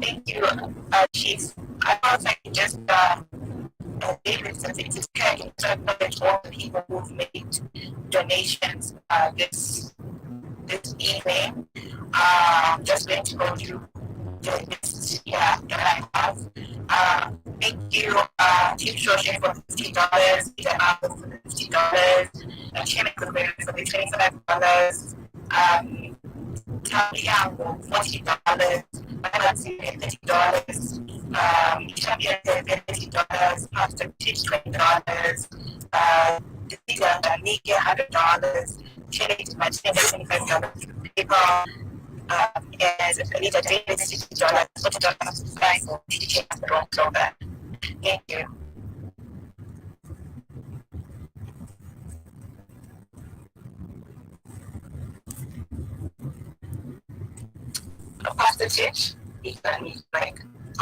Thank you, Chief. I want to just David, since it's okay, to acknowledge all the people who've made donations this evening. Just going to go through the list that I have. Thank you, Team Shoshin for $50, Peter Apple for the $50, Chairman Goodwin for the $25, Talia for $40, Nancy $30, Champion $30, Pastor Teach $20, the Peter and Nicky $100, Shelley Martinez $25, PayPal, and Anita Davis $60, $40 for teaching the wrong program. Thank you. Pastor Chich, you can meet like. I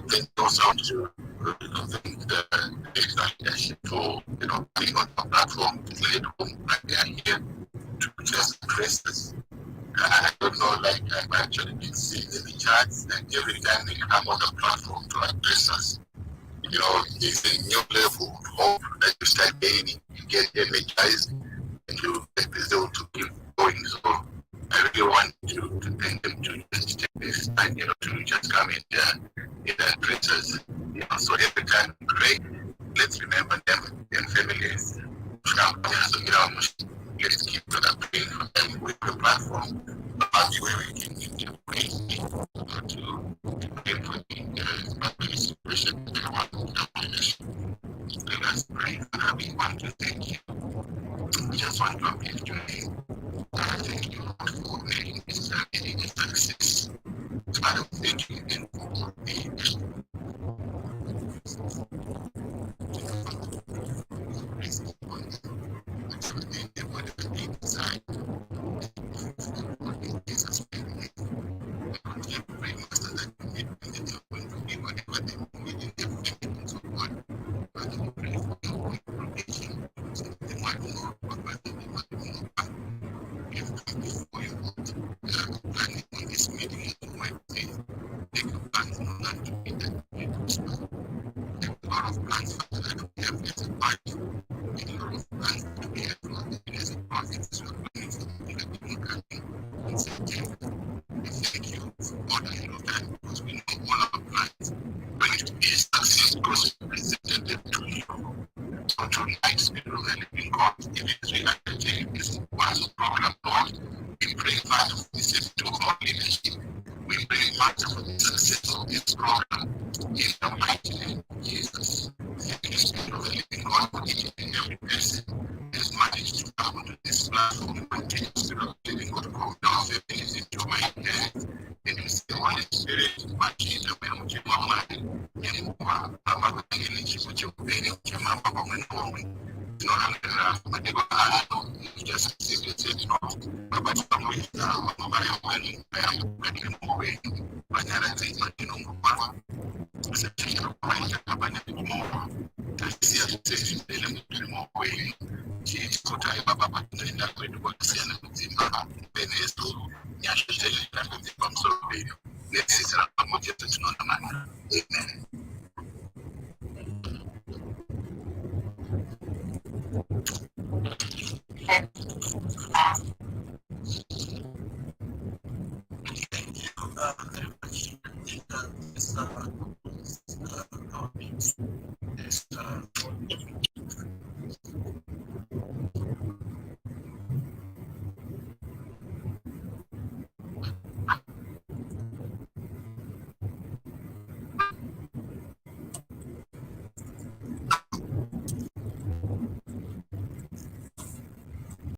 think also to think that it's like to being on the platform to play it home right there here to just address this. I don't know, like I've actually been seeing in the charts that every time they come on the platform to address us, it's a new level of hope that you start gaining, you get energized, and you get the zeal to keep going. So I really want to thank them to just take this time, to just come in there, address us, so every time we pray, let's remember them and families. Let's keep praying for them with the platform. About the way we can give them praise to pray for the situation that they want to accomplish. Let us pray, Father. We want to thank you. We just want to uplift your name. Thank you, Lord, for making this meeting a success. Father, thank you again for the taasisi ile mlimo kweli chikotai baba tunaenda kwetu kwa kusiana mzima benezo nyasha tele na mzima msolvideo nesi sala moja tunaona maana amen.